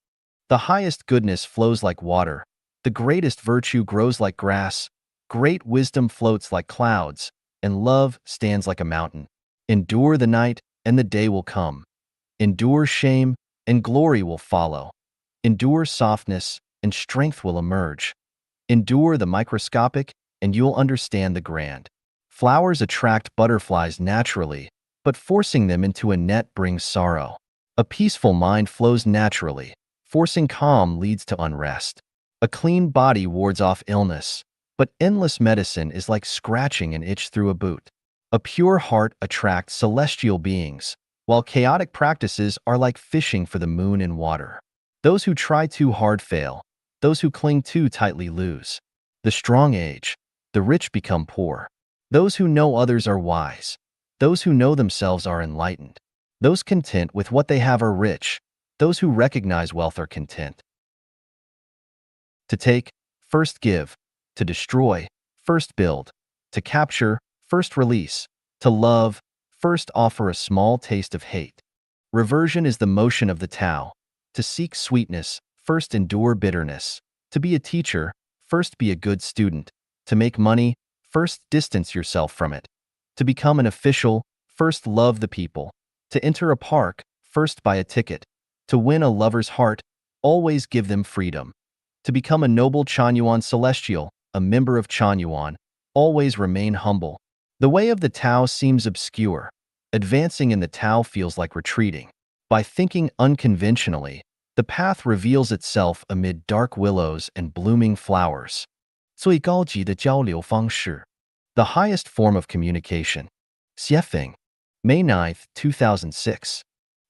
The highest goodness flows like water. The greatest virtue grows like grass. Great wisdom floats like clouds, and love stands like a mountain. Endure the night, and the day will come. Endure shame, and glory will follow. Endure softness, and strength will emerge. Endure the microscopic, and you'll understand the grand. Flowers attract butterflies naturally, but forcing them into a net brings sorrow. A peaceful mind flows naturally. Forcing calm leads to unrest. A clean body wards off illness, but endless medicine is like scratching an itch through a boot. A pure heart attracts celestial beings, while chaotic practices are like fishing for the moon in water. Those who try too hard fail. Those who cling too tightly lose. The strong age. The rich become poor. Those who know others are wise. Those who know themselves are enlightened. Those content with what they have are rich. Those who recognize wealth are content. To take, first give. To destroy, first build. To capture, first release. To love, first offer a small taste of hate. Reversion is the motion of the Tao. To seek sweetness, first endure bitterness. To be a teacher, first be a good student. To make money, first distance yourself from it. To become an official, first love the people. To enter a park, first buy a ticket. To win a lover's heart, always give them freedom. To become a noble Chanyuan celestial, a member of Chanyuan, always remain humble. The way of the Tao seems obscure. Advancing in the Tao feels like retreating. By thinking unconventionally, the path reveals itself amid dark willows and blooming flowers. 最高级的交流方式. The highest form of communication. Xiefeng. May 9th, 2006.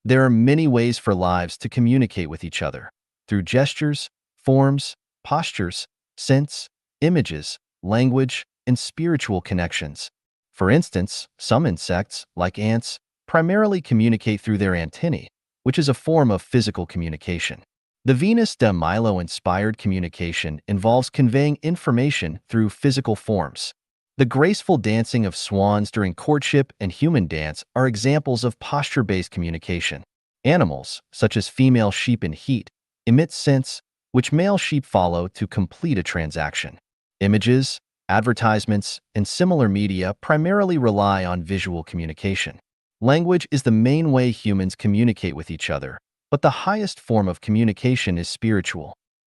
There are many ways for lives to communicate with each other. Through gestures, forms, postures, scents, images, language, and spiritual connections. For instance, some insects, like ants, primarily communicate through their antennae, which is a form of physical communication. The Venus de Milo-inspired communication involves conveying information through physical forms. The graceful dancing of swans during courtship and human dance are examples of posture-based communication. Animals, such as female sheep in heat, emit scents, which male sheep follow to complete a transaction. Images, advertisements, and similar media primarily rely on visual communication. Language is the main way humans communicate with each other, but the highest form of communication is spiritual.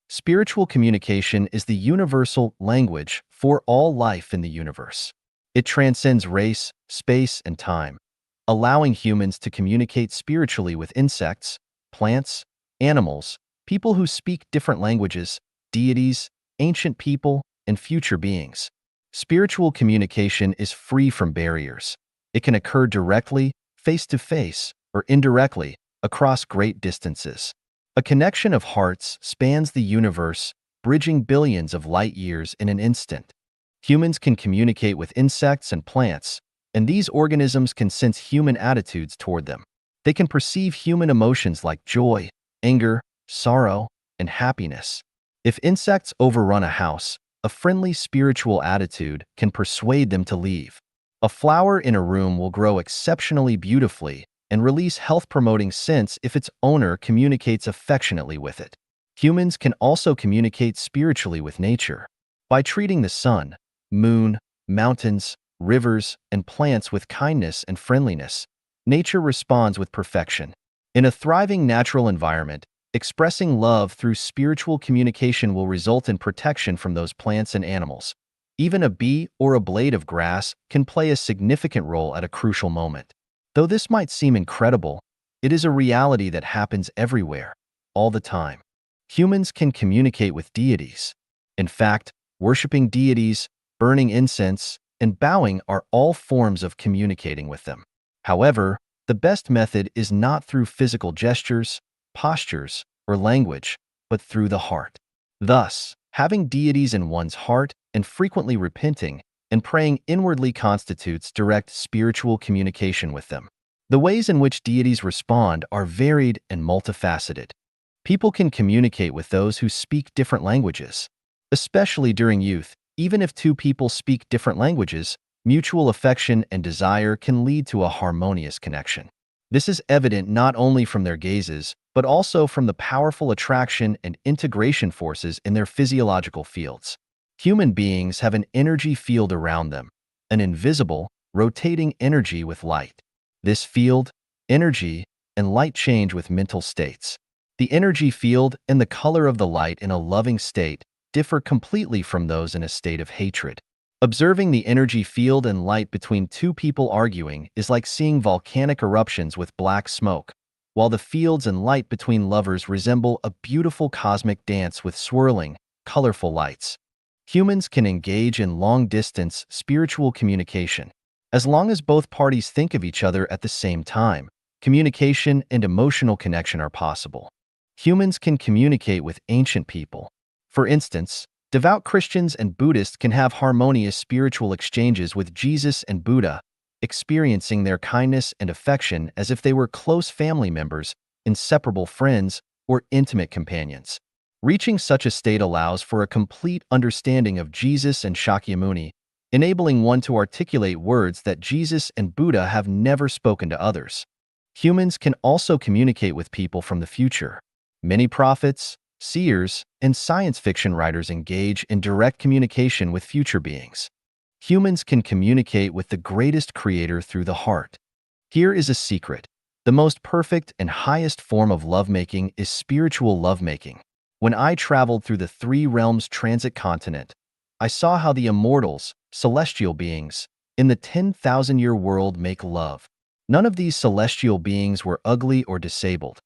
Spiritual communication is the universal language for all life in the universe. It transcends race, space, and time, allowing humans to communicate spiritually with insects, plants, animals, people who speak different languages, deities, ancient people, and future beings. Spiritual communication is free from barriers. It can occur directly, face-to-face, or indirectly, across great distances. A connection of hearts spans the universe, bridging billions of light years in an instant. Humans can communicate with insects and plants, and these organisms can sense human attitudes toward them. They can perceive human emotions like joy, anger, sorrow, and happiness. If insects overrun a house, a friendly spiritual attitude can persuade them to leave. A flower in a room will grow exceptionally beautifully and release health-promoting scents if its owner communicates affectionately with it. Humans can also communicate spiritually with nature. By treating the sun, moon, mountains, rivers, and plants with kindness and friendliness, nature responds with perfection. In a thriving natural environment, expressing love through spiritual communication will result in protection from those plants and animals. Even a bee or a blade of grass can play a significant role at a crucial moment. Though this might seem incredible, it is a reality that happens everywhere, all the time. Humans can communicate with deities. In fact, worshiping deities, burning incense, and bowing are all forms of communicating with them. However, the best method is not through physical gestures, postures, or language, but through the heart. Thus, having deities in one's heart and frequently repenting and praying inwardly constitutes direct spiritual communication with them. The ways in which deities respond are varied and multifaceted. People can communicate with those who speak different languages. Especially during youth, even if two people speak different languages, mutual affection and desire can lead to a harmonious connection. This is evident not only from their gazes, but also from the powerful attraction and integration forces in their physiological fields. Human beings have an energy field around them, an invisible, rotating energy with light. This field, energy, and light change with mental states. The energy field and the color of the light in a loving state differ completely from those in a state of hatred. Observing the energy field and light between two people arguing is like seeing volcanic eruptions with black smoke, while the fields and light between lovers resemble a beautiful cosmic dance with swirling, colorful lights. Humans can engage in long-distance spiritual communication. As long as both parties think of each other at the same time, communication and emotional connection are possible. Humans can communicate with ancient people. For instance, devout Christians and Buddhists can have harmonious spiritual exchanges with Jesus and Buddha, experiencing their kindness and affection as if they were close family members, inseparable friends, or intimate companions. Reaching such a state allows for a complete understanding of Jesus and Shakyamuni, enabling one to articulate words that Jesus and Buddha have never spoken to others. Humans can also communicate with people from the future. Many prophets, seers, and science fiction writers engage in direct communication with future beings. Humans can communicate with the greatest creator through the heart. Here is a secret. The most perfect and highest form of lovemaking is spiritual lovemaking. When I traveled through the Three Realms Transit Continent, I saw how the immortals, celestial beings, in the 10,000-year world make love. None of these celestial beings were ugly or disabled.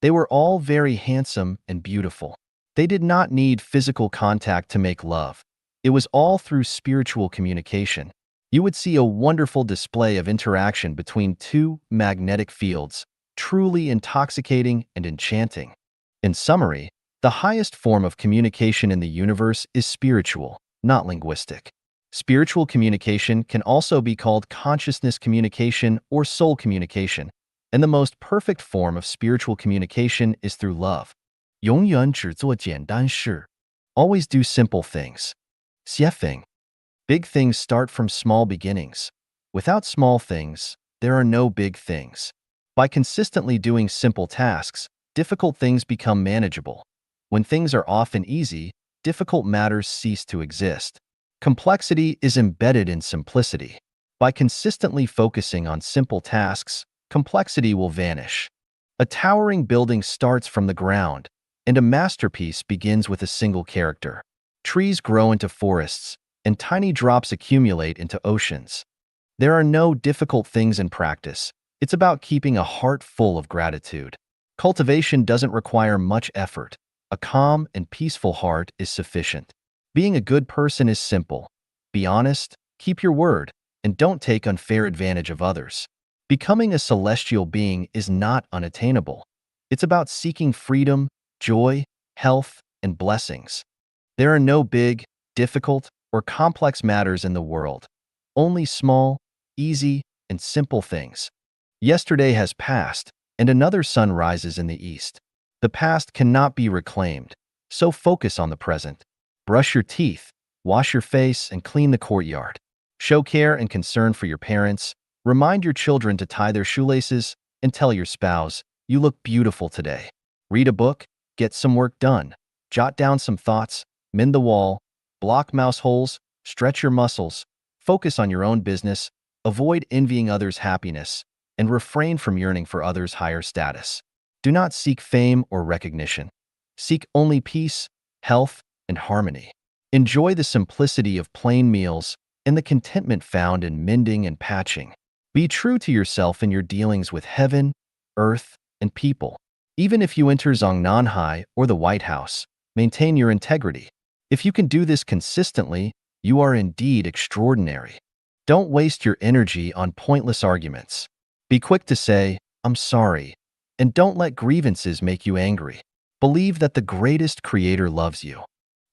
They were all very handsome and beautiful. They did not need physical contact to make love. It was all through spiritual communication. You would see a wonderful display of interaction between two magnetic fields, truly intoxicating and enchanting. In summary, the highest form of communication in the universe is spiritual, not linguistic. Spiritual communication can also be called consciousness communication or soul communication, and the most perfect form of spiritual communication is through love. 永远只做简单事. Always do simple things. 写法. Big things start from small beginnings. Without small things, there are no big things. By consistently doing simple tasks, difficult things become manageable. When things are often easy, difficult matters cease to exist. Complexity is embedded in simplicity. By consistently focusing on simple tasks, complexity will vanish. A towering building starts from the ground, and a masterpiece begins with a single character. Trees grow into forests, and tiny drops accumulate into oceans. There are no difficult things in practice. It's about keeping a heart full of gratitude. Cultivation doesn't require much effort. A calm and peaceful heart is sufficient. Being a good person is simple. Be honest, keep your word, and don't take unfair advantage of others. Becoming a celestial being is not unattainable. It's about seeking freedom, joy, health, and blessings. There are no big, difficult, or complex matters in the world. Only small, easy, and simple things. Yesterday has passed, and another sun rises in the east. The past cannot be reclaimed, so focus on the present. Brush your teeth, wash your face, and clean the courtyard. Show care and concern for your parents. Remind your children to tie their shoelaces, and tell your spouse, you look beautiful today. Read a book, get some work done. Jot down some thoughts, mend the wall, block mouse holes, stretch your muscles, focus on your own business, avoid envying others' happiness, and refrain from yearning for others' higher status. Do not seek fame or recognition. Seek only peace, health, and harmony. Enjoy the simplicity of plain meals and the contentment found in mending and patching. Be true to yourself in your dealings with heaven, earth, and people. Even if you enter Zhongnanhai or the White House, maintain your integrity. If you can do this consistently, you are indeed extraordinary. Don't waste your energy on pointless arguments. Be quick to say, "I'm sorry," and don't let grievances make you angry. Believe that the greatest creator loves you.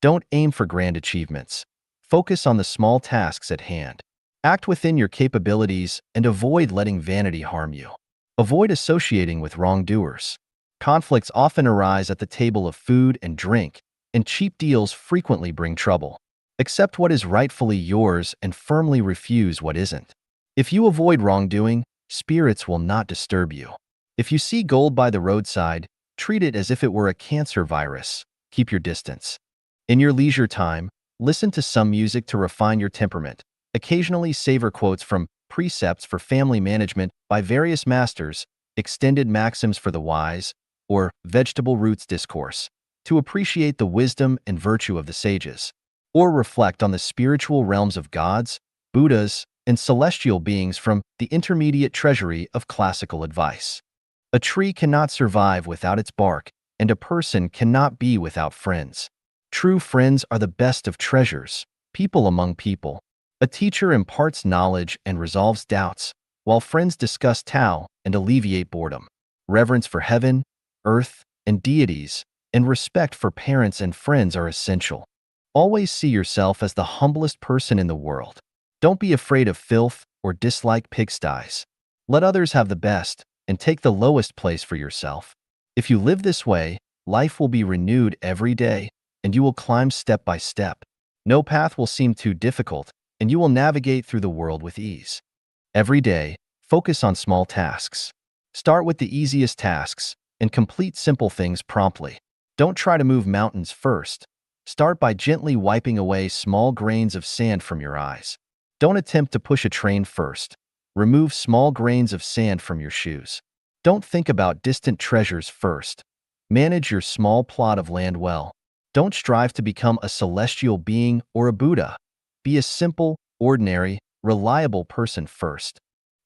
Don't aim for grand achievements. Focus on the small tasks at hand. Act within your capabilities and avoid letting vanity harm you. Avoid associating with wrongdoers. Conflicts often arise at the table of food and drink, and cheap deals frequently bring trouble. Accept what is rightfully yours and firmly refuse what isn't. If you avoid wrongdoing, spirits will not disturb you. If you see gold by the roadside, treat it as if it were a cancer virus. Keep your distance. In your leisure time, listen to some music to refine your temperament. Occasionally savor quotes from Precepts for Family Management by various masters, Extended Maxims for the Wise, or Vegetable Roots Discourse, to appreciate the wisdom and virtue of the sages, or reflect on the spiritual realms of gods, Buddhas, and celestial beings from the intermediate treasury of classical advice. A tree cannot survive without its bark, and a person cannot be without friends. True friends are the best of treasures, people among people. A teacher imparts knowledge and resolves doubts, while friends discuss Tao and alleviate boredom. Reverence for heaven, earth, and deities, and respect for parents and friends are essential. Always see yourself as the humblest person in the world. Don't be afraid of filth or dislike pigsties. Let others have the best and take the lowest place for yourself. If you live this way, life will be renewed every day, and you will climb step by step. No path will seem too difficult, and you will navigate through the world with ease. Every day, focus on small tasks. Start with the easiest tasks and complete simple things promptly. Don't try to move mountains first. Start by gently wiping away small grains of sand from your eyes. Don't attempt to push a train first. Remove small grains of sand from your shoes. Don't think about distant treasures first. Manage your small plot of land well. Don't strive to become a celestial being or a Buddha. Be a simple, ordinary, reliable person first.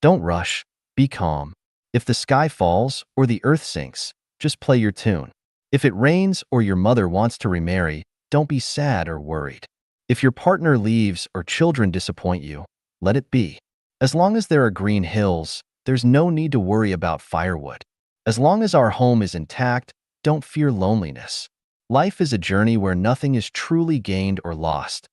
Don't rush. Be calm. If the sky falls or the earth sinks, just play your tune. If it rains or your mother wants to remarry, don't be sad or worried. If your partner leaves or children disappoint you, let it be. As long as there are green hills, there's no need to worry about firewood. As long as our home is intact, don't fear loneliness. Life is a journey where nothing is truly gained or lost.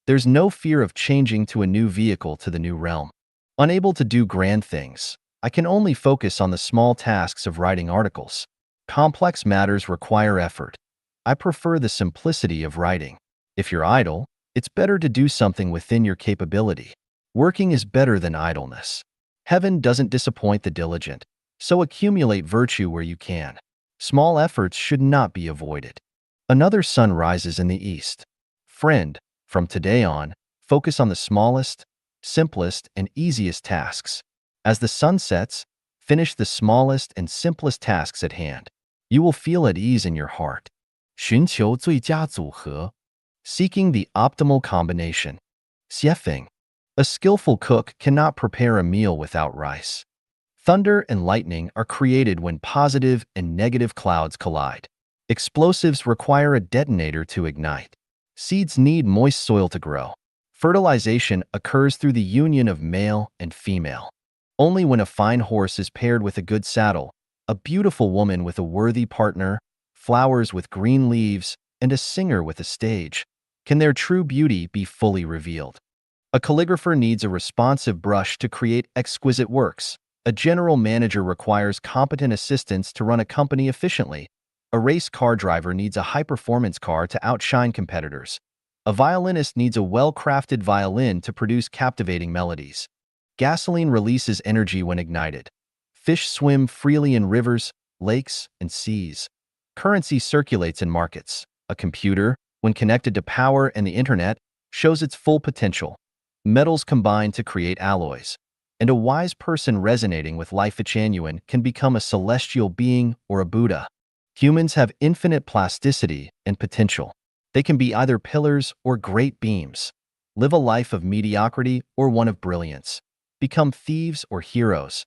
There's no fear of changing to a new vehicle to the new realm. Unable to do grand things, I can only focus on the small tasks of writing articles. Complex matters require effort. I prefer the simplicity of writing. If you're idle, it's better to do something within your capability. Working is better than idleness. Heaven doesn't disappoint the diligent, so accumulate virtue where you can. Small efforts should not be avoided. Another sun rises in the east. Friend, from today on, focus on the smallest, simplest, and easiest tasks. As the sun sets, finish the smallest and simplest tasks at hand. You will feel at ease in your heart. 寻求最佳组合. Seeking the optimal combination. Xiefeng. A skillful cook cannot prepare a meal without rice. Thunder and lightning are created when positive and negative clouds collide. Explosives require a detonator to ignite. Seeds need moist soil to grow. Fertilization occurs through the union of male and female. Only when a fine horse is paired with a good saddle, a beautiful woman with a worthy partner, flowers with green leaves, and a singer with a stage, can their true beauty be fully revealed. A calligrapher needs a responsive brush to create exquisite works. A general manager requires competent assistants to run a company efficiently. A race car driver needs a high-performance car to outshine competitors. A violinist needs a well-crafted violin to produce captivating melodies. Gasoline releases energy when ignited. Fish swim freely in rivers, lakes, and seas. Currency circulates in markets. A computer, when connected to power and the internet, shows its full potential. Metals combine to create alloys. And a wise person resonating with life genuine can become a celestial being or a Buddha. Humans have infinite plasticity and potential. They can be either pillars or great beams. Live a life of mediocrity or one of brilliance. Become thieves or heroes.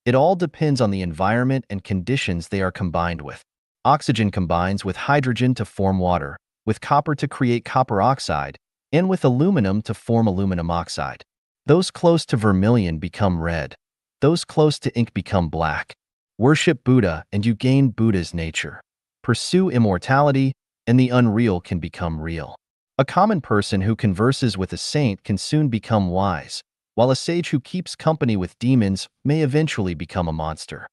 It all depends on the environment and conditions they are combined with. Oxygen combines with hydrogen to form water, with copper to create copper oxide, and with aluminum to form aluminum oxide. Those close to vermilion become red. Those close to ink become black. Worship Buddha and you gain Buddha's nature. Pursue immortality and the unreal can become real. A common person who converses with a saint can soon become wise, while a sage who keeps company with demons may eventually become a monster.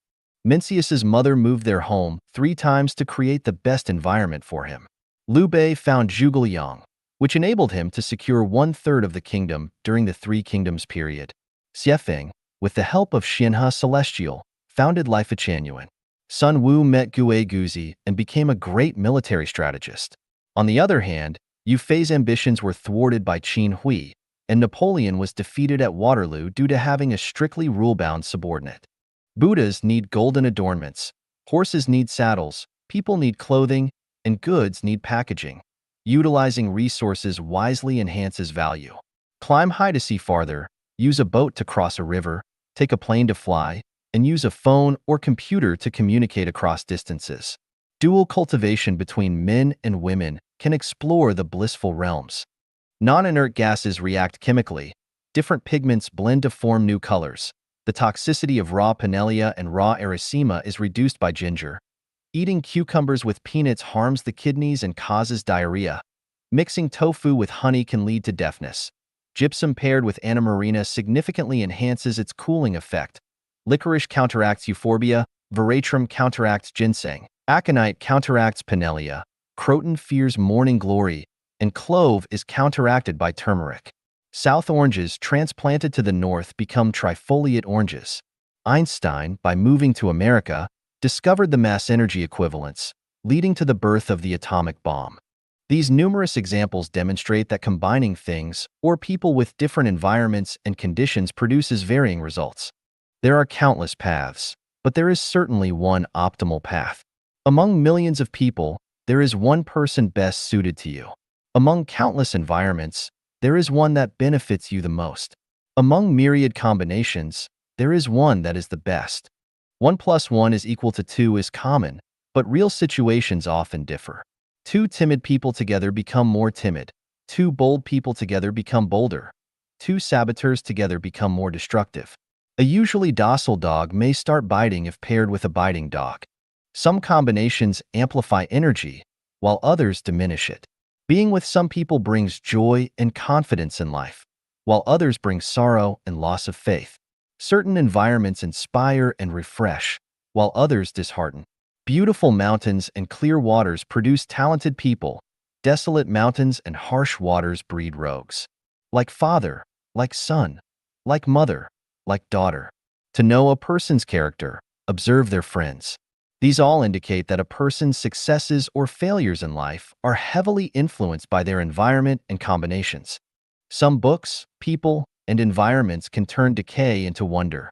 Mencius's mother moved their home 3 times to create the best environment for him. Liu Bei found Zhuge which enabled him to secure one-third of the kingdom during the Three Kingdoms period. Xiefeng, with the help of Xianhe Celestial, founded Lifuchanuan. Sun Wu met Gue Guzi and became a great military strategist. On the other hand, Yu Fei's ambitions were thwarted by Qin Hui, and Napoleon was defeated at Waterloo due to having a strictly rule-bound subordinate. Buddhas need golden adornments, horses need saddles, people need clothing, and goods need packaging. Utilizing resources wisely enhances value. Climb high to see farther, use a boat to cross a river, take a plane to fly, and use a phone or computer to communicate across distances. Dual cultivation between men and women can explore the blissful realms. Non-inert gases react chemically. Different pigments blend to form new colors. The toxicity of raw Pinellia and raw Erythema is reduced by ginger. Eating cucumbers with peanuts harms the kidneys and causes diarrhea. Mixing tofu with honey can lead to deafness. Gypsum paired with Anna Marina significantly enhances its cooling effect. Licorice counteracts euphorbia, veratrum counteracts ginseng, aconite counteracts Pinellia, croton fears morning glory, and clove is counteracted by turmeric. South oranges transplanted to the north become trifoliate oranges. Einstein, by moving to America, discovered the mass energy equivalence, leading to the birth of the atomic bomb. These numerous examples demonstrate that combining things or people with different environments and conditions produces varying results. There are countless paths, but there is certainly one optimal path. Among millions of people, there is one person best suited to you. Among countless environments, there is one that benefits you the most. Among myriad combinations, there is one that is the best. 1 + 1 = 2 is common, but real situations often differ. Two timid people together become more timid. Two bold people together become bolder. Two saboteurs together become more destructive. A usually docile dog may start biting if paired with a biting dog. Some combinations amplify energy, while others diminish it. Being with some people brings joy and confidence in life, while others bring sorrow and loss of faith. Certain environments inspire and refresh, while others dishearten. Beautiful mountains and clear waters produce talented people. Desolate mountains and harsh waters breed rogues. Like father, like son, like mother, like daughter. To know a person's character, observe their friends. These all indicate that a person's successes or failures in life are heavily influenced by their environment and combinations. Some books, people, and environments can turn decay into wonder.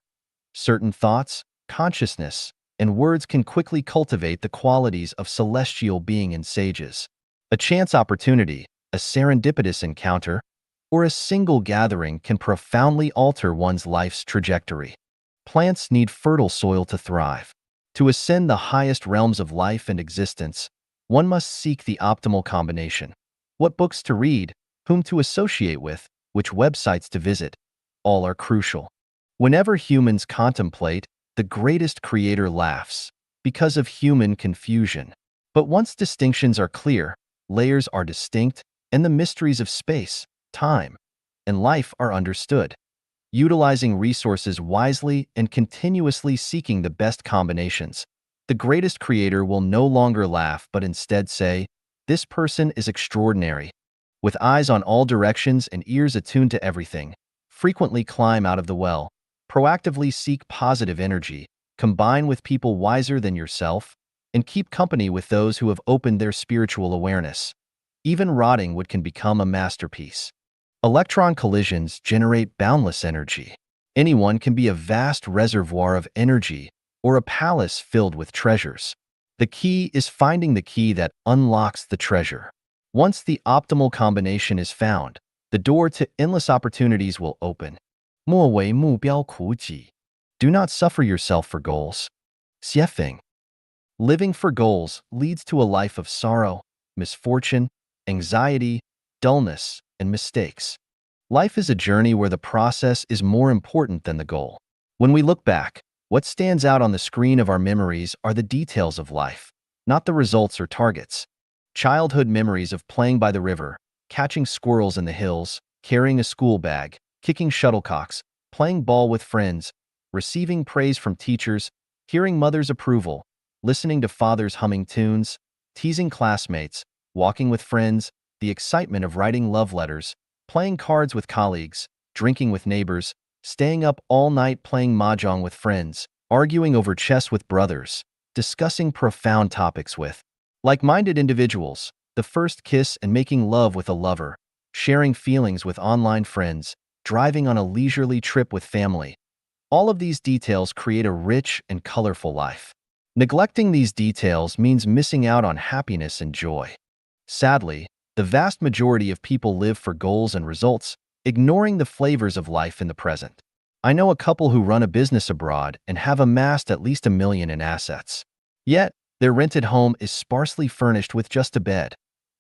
Certain thoughts, consciousness, and words can quickly cultivate the qualities of celestial being and sages. A chance opportunity, a serendipitous encounter, or a single gathering can profoundly alter one's life's trajectory. Plants need fertile soil to thrive. To ascend the highest realms of life and existence, one must seek the optimal combination. What books to read, whom to associate with, which websites to visit, all are crucial. Whenever humans contemplate, the greatest creator laughs, because of human confusion. But once distinctions are clear, layers are distinct, and the mysteries of space, time, and life are understood. Utilizing resources wisely and continuously seeking the best combinations, the greatest creator will no longer laugh but instead say, "This person is extraordinary." With eyes on all directions and ears attuned to everything, frequently climb out of the well, proactively seek positive energy, combine with people wiser than yourself, and keep company with those who have opened their spiritual awareness. Even rotting wood can become a masterpiece. Electron collisions generate boundless energy. Anyone can be a vast reservoir of energy or a palace filled with treasures. The key is finding the key that unlocks the treasure. Once the optimal combination is found, the door to endless opportunities will open. 莫为目标苦己. Do not suffer yourself for goals. Xiefeng. Living for goals leads to a life of sorrow, misfortune, anxiety, dullness, and mistakes. Life is a journey where the process is more important than the goal. When we look back, what stands out on the screen of our memories are the details of life, not the results or targets. Childhood memories of playing by the river, catching squirrels in the hills, carrying a school bag, kicking shuttlecocks, playing ball with friends, receiving praise from teachers, hearing mother's approval, listening to father's humming tunes, teasing classmates, walking with friends, the excitement of writing love letters, playing cards with colleagues, drinking with neighbors, staying up all night playing mahjong with friends, arguing over chess with brothers, discussing profound topics with like-minded individuals, the first kiss and making love with a lover, sharing feelings with online friends, driving on a leisurely trip with family. All of these details create a rich and colorful life. Neglecting these details means missing out on happiness and joy. Sadly, the vast majority of people live for goals and results, ignoring the flavors of life in the present. I know a couple who run a business abroad and have amassed at least $1 million in assets. Yet, their rented home is sparsely furnished with just a bed,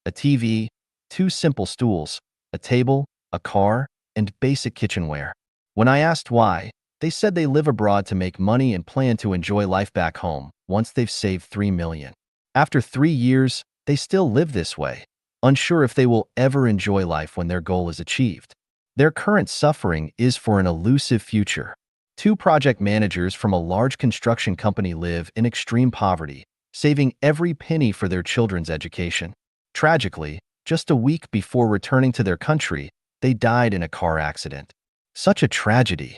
a TV, two simple stools, a table, a car, and basic kitchenware. When I asked why, they said they live abroad to make money and plan to enjoy life back home once they've saved $3 million. After 3 years, they still live this way, unsure if they will ever enjoy life when their goal is achieved. Their current suffering is for an elusive future. Two project managers from a large construction company live in extreme poverty, saving every penny for their children's education. Tragically, just a week before returning to their country, they died in a car accident. Such a tragedy.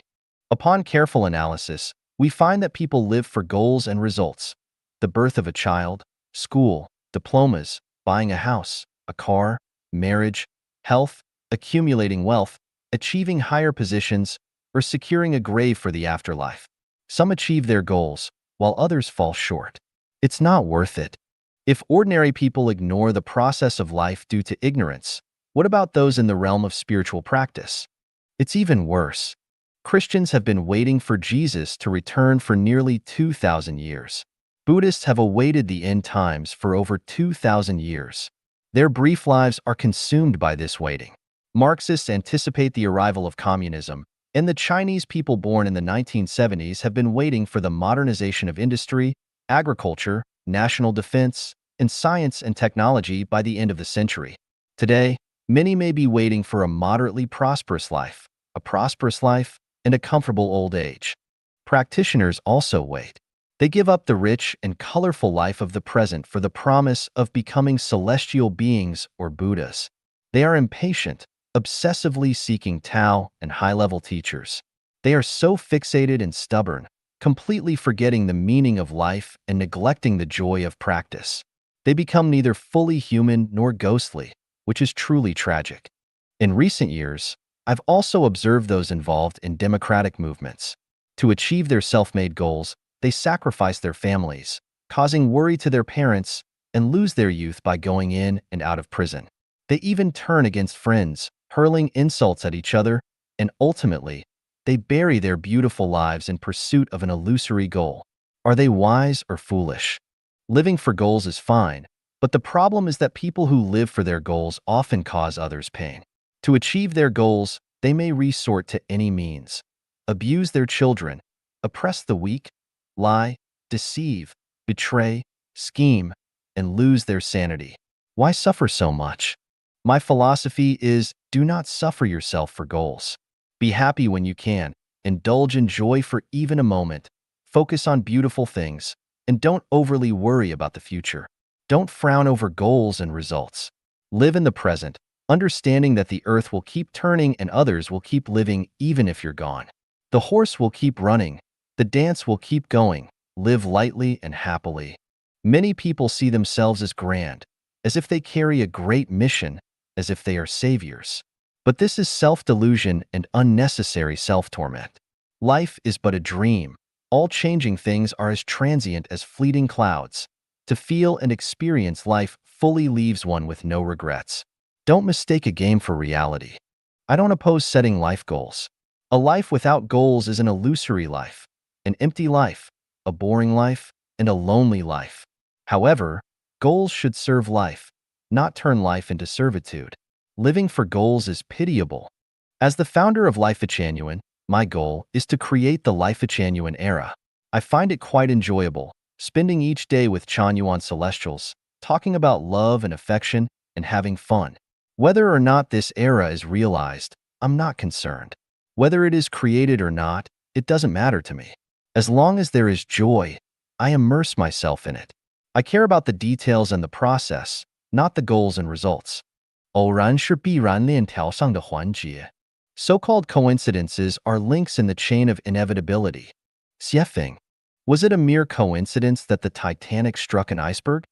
Upon careful analysis, we find that people live for goals and results: the birth of a child, school, diplomas, buying a house, a car, marriage, health, accumulating wealth, achieving higher positions, or securing a grave for the afterlife. Some achieve their goals, while others fall short. It's not worth it. If ordinary people ignore the process of life due to ignorance, what about those in the realm of spiritual practice? It's even worse. Christians have been waiting for Jesus to return for nearly 2,000 years. Buddhists have awaited the end times for over 2,000 years. Their brief lives are consumed by this waiting. Marxists anticipate the arrival of communism, and the Chinese people born in the 1970s have been waiting for the modernization of industry, agriculture, national defense, and science and technology by the end of the century. Today, many may be waiting for a moderately prosperous life, and a comfortable old age. Practitioners also wait. They give up the rich and colorful life of the present for the promise of becoming celestial beings or Buddhas. They are impatient, obsessively seeking Tao and high-level teachers. They are so fixated and stubborn, completely forgetting the meaning of life and neglecting the joy of practice. They become neither fully human nor ghostly, which is truly tragic. In recent years, I've also observed those involved in democratic movements. To achieve their self-made goals, they sacrifice their families, causing worry to their parents, and lose their youth by going in and out of prison. They even turn against friends, hurling insults at each other, and ultimately, they bury their beautiful lives in pursuit of an illusory goal. Are they wise or foolish? Living for goals is fine, but the problem is that people who live for their goals often cause others pain. To achieve their goals, they may resort to any means: abuse their children, oppress the weak, lie, deceive, betray, scheme, and lose their sanity. Why suffer so much? My philosophy is, do not suffer yourself for goals. Be happy when you can, indulge in joy for even a moment, focus on beautiful things, and don't overly worry about the future. Don't frown over goals and results. Live in the present, understanding that the earth will keep turning and others will keep living even if you're gone. The horse will keep running, the dance will keep going. Live lightly and happily. Many people see themselves as grand, as if they carry a great mission, as if they are saviors. But this is self-delusion and unnecessary self-torment. Life is but a dream. All changing things are as transient as fleeting clouds. To feel and experience life fully leaves one with no regrets. Don't mistake a game for reality. I don't oppose setting life goals. A life without goals is an illusory life, an empty life, a boring life, and a lonely life. However, goals should serve life, not turn life into servitude. Living for goals is pitiable. As the founder of Life Genuine, my goal is to create the Life Genuine era. I find it quite enjoyable, spending each day with Chanyuan Celestials, talking about love and affection, and having fun. Whether or not this era is realized, I'm not concerned. Whether it is created or not, it doesn't matter to me. As long as there is joy, I immerse myself in it. I care about the details and the process, not the goals and results. 偶然是必然链条上的环节. So-called coincidences are links in the chain of inevitability. Xiefeng. Was it a mere coincidence that the Titanic struck an iceberg?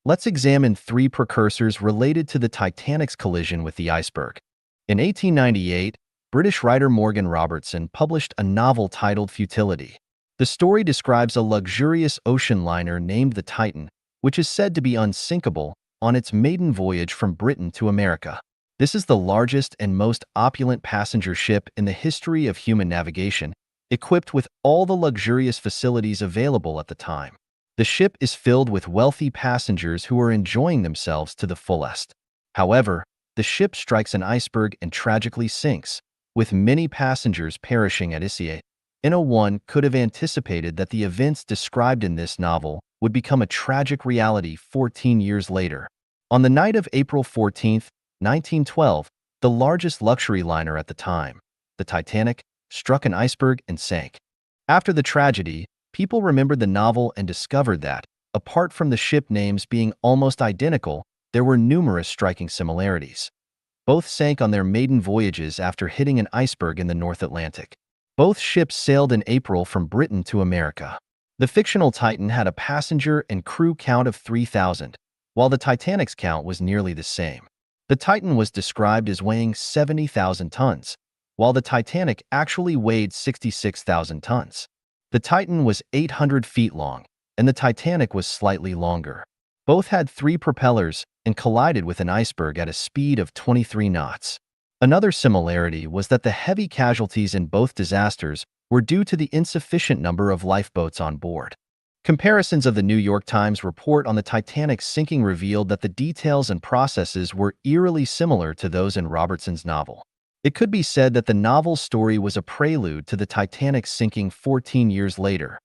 Let's examine three precursors related to the Titanic's collision with the iceberg. In 1898, British writer Morgan Robertson published a novel titled Futility. The story describes a luxurious ocean liner named the Titan, which is said to be unsinkable, on its maiden voyage from Britain to America. This is the largest and most opulent passenger ship in the history of human navigation, equipped with all the luxurious facilities available at the time. The ship is filled with wealthy passengers who are enjoying themselves to the fullest. However, the ship strikes an iceberg and tragically sinks, with many passengers perishing at Issei. No one could have anticipated that the events described in this novel would become a tragic reality 14 years later. On the night of April 14, 1912, the largest luxury liner at the time, the Titanic, struck an iceberg and sank. After the tragedy, people remembered the novel and discovered that, apart from the ship names being almost identical, there were numerous striking similarities. Both sank on their maiden voyages after hitting an iceberg in the North Atlantic. Both ships sailed in April from Britain to America. The fictional Titan had a passenger and crew count of 3,000, while the Titanic's count was nearly the same. The Titan was described as weighing 70,000 tons, while the Titanic actually weighed 66,000 tons. The Titan was 800 feet long, and the Titanic was slightly longer. Both had 3 propellers and collided with an iceberg at a speed of 23 knots. Another similarity was that the heavy casualties in both disasters were due to the insufficient number of lifeboats on board. Comparisons of the New York Times report on the Titanic's sinking revealed that the details and processes were eerily similar to those in Robertson's novel. It could be said that the novel's story was a prelude to the Titanic's sinking 14 years later.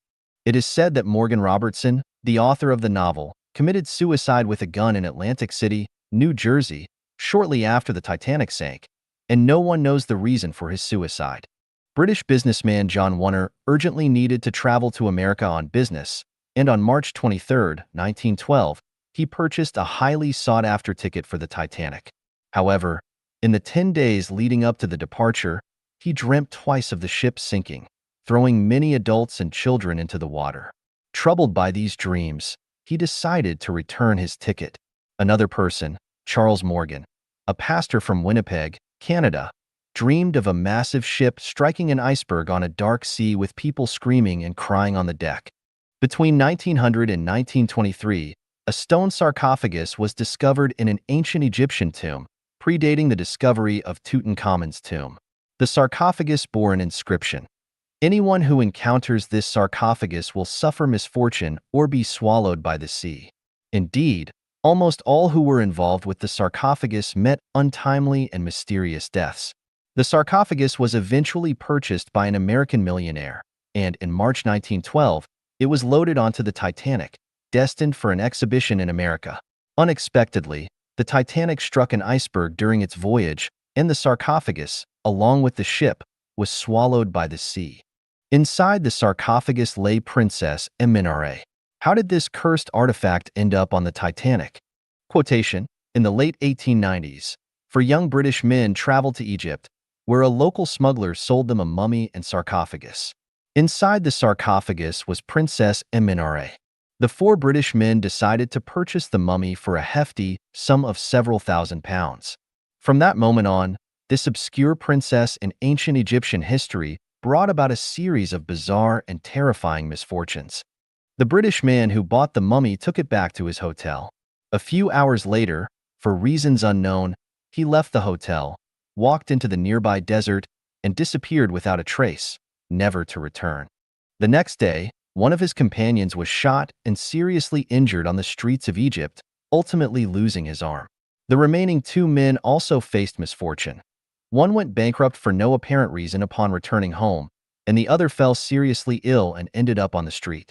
It is said that Morgan Robertson, the author of the novel, committed suicide with a gun in Atlantic City, New Jersey, shortly after the Titanic sank, and no one knows the reason for his suicide. British businessman John Warner urgently needed to travel to America on business, and on March 23, 1912, he purchased a highly sought-after ticket for the Titanic. However, in the 10 days leading up to the departure, he dreamt twice of the ship sinking, throwing many adults and children into the water. Troubled by these dreams, he decided to return his ticket. Another person, Charles Morgan, a pastor from Winnipeg, Canada, dreamed of a massive ship striking an iceberg on a dark sea with people screaming and crying on the deck. Between 1900 and 1923, a stone sarcophagus was discovered in an ancient Egyptian tomb, predating the discovery of Tutankhamun's tomb. The sarcophagus bore an inscription: "Anyone who encounters this sarcophagus will suffer misfortune or be swallowed by the sea." Indeed, almost all who were involved with the sarcophagus met untimely and mysterious deaths. The sarcophagus was eventually purchased by an American millionaire, and in March 1912, it was loaded onto the Titanic, destined for an exhibition in America. Unexpectedly, the Titanic struck an iceberg during its voyage, and the sarcophagus, along with the ship, was swallowed by the sea. Inside the sarcophagus lay Princess Eminare. How did this cursed artifact end up on the Titanic? Quotation: in the late 1890s, 4 young British men traveled to Egypt, where a local smuggler sold them a mummy and sarcophagus. Inside the sarcophagus was Princess Eminare. The 4 British men decided to purchase the mummy for a hefty sum of several thousand pounds. From that moment on, this obscure princess in ancient Egyptian history brought about a series of bizarre and terrifying misfortunes. The British man who bought the mummy took it back to his hotel. A few hours later, for reasons unknown, he left the hotel, walked into the nearby desert, and disappeared without a trace, never to return. The next day, one of his companions was shot and seriously injured on the streets of Egypt, ultimately losing his arm. The remaining 2 men also faced misfortune. One went bankrupt for no apparent reason upon returning home, and the other fell seriously ill and ended up on the street.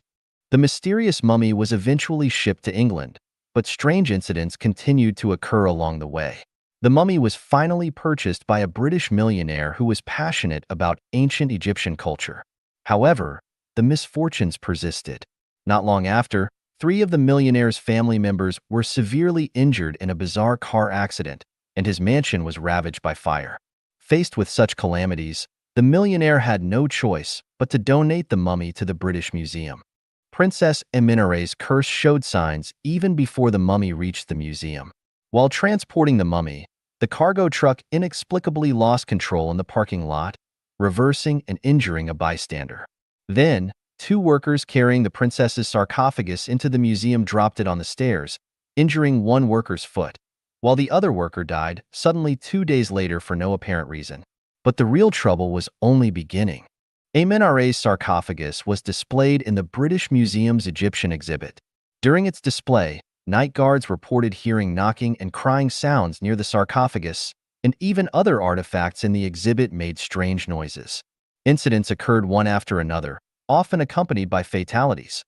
The mysterious mummy was eventually shipped to England, but strange incidents continued to occur along the way. The mummy was finally purchased by a British millionaire who was passionate about ancient Egyptian culture. However, the misfortunes persisted. Not long after, Three of the millionaire's family members were severely injured in a bizarre car accident, and his mansion was ravaged by fire. Faced with such calamities, the millionaire had no choice but to donate the mummy to the British Museum. Princess Amenare's curse showed signs even before the mummy reached the museum. While transporting the mummy, the cargo truck inexplicably lost control in the parking lot, reversing and injuring a bystander. Then, two workers carrying the princess's sarcophagus into the museum dropped it on the stairs, injuring one worker's foot, while the other worker died suddenly 2 days later for no apparent reason. But the real trouble was only beginning. Amenare's sarcophagus was displayed in the British Museum's Egyptian exhibit. During its display, night guards reported hearing knocking and crying sounds near the sarcophagus, and even other artifacts in the exhibit made strange noises. Incidents occurred one after another, often accompanied by fatalities.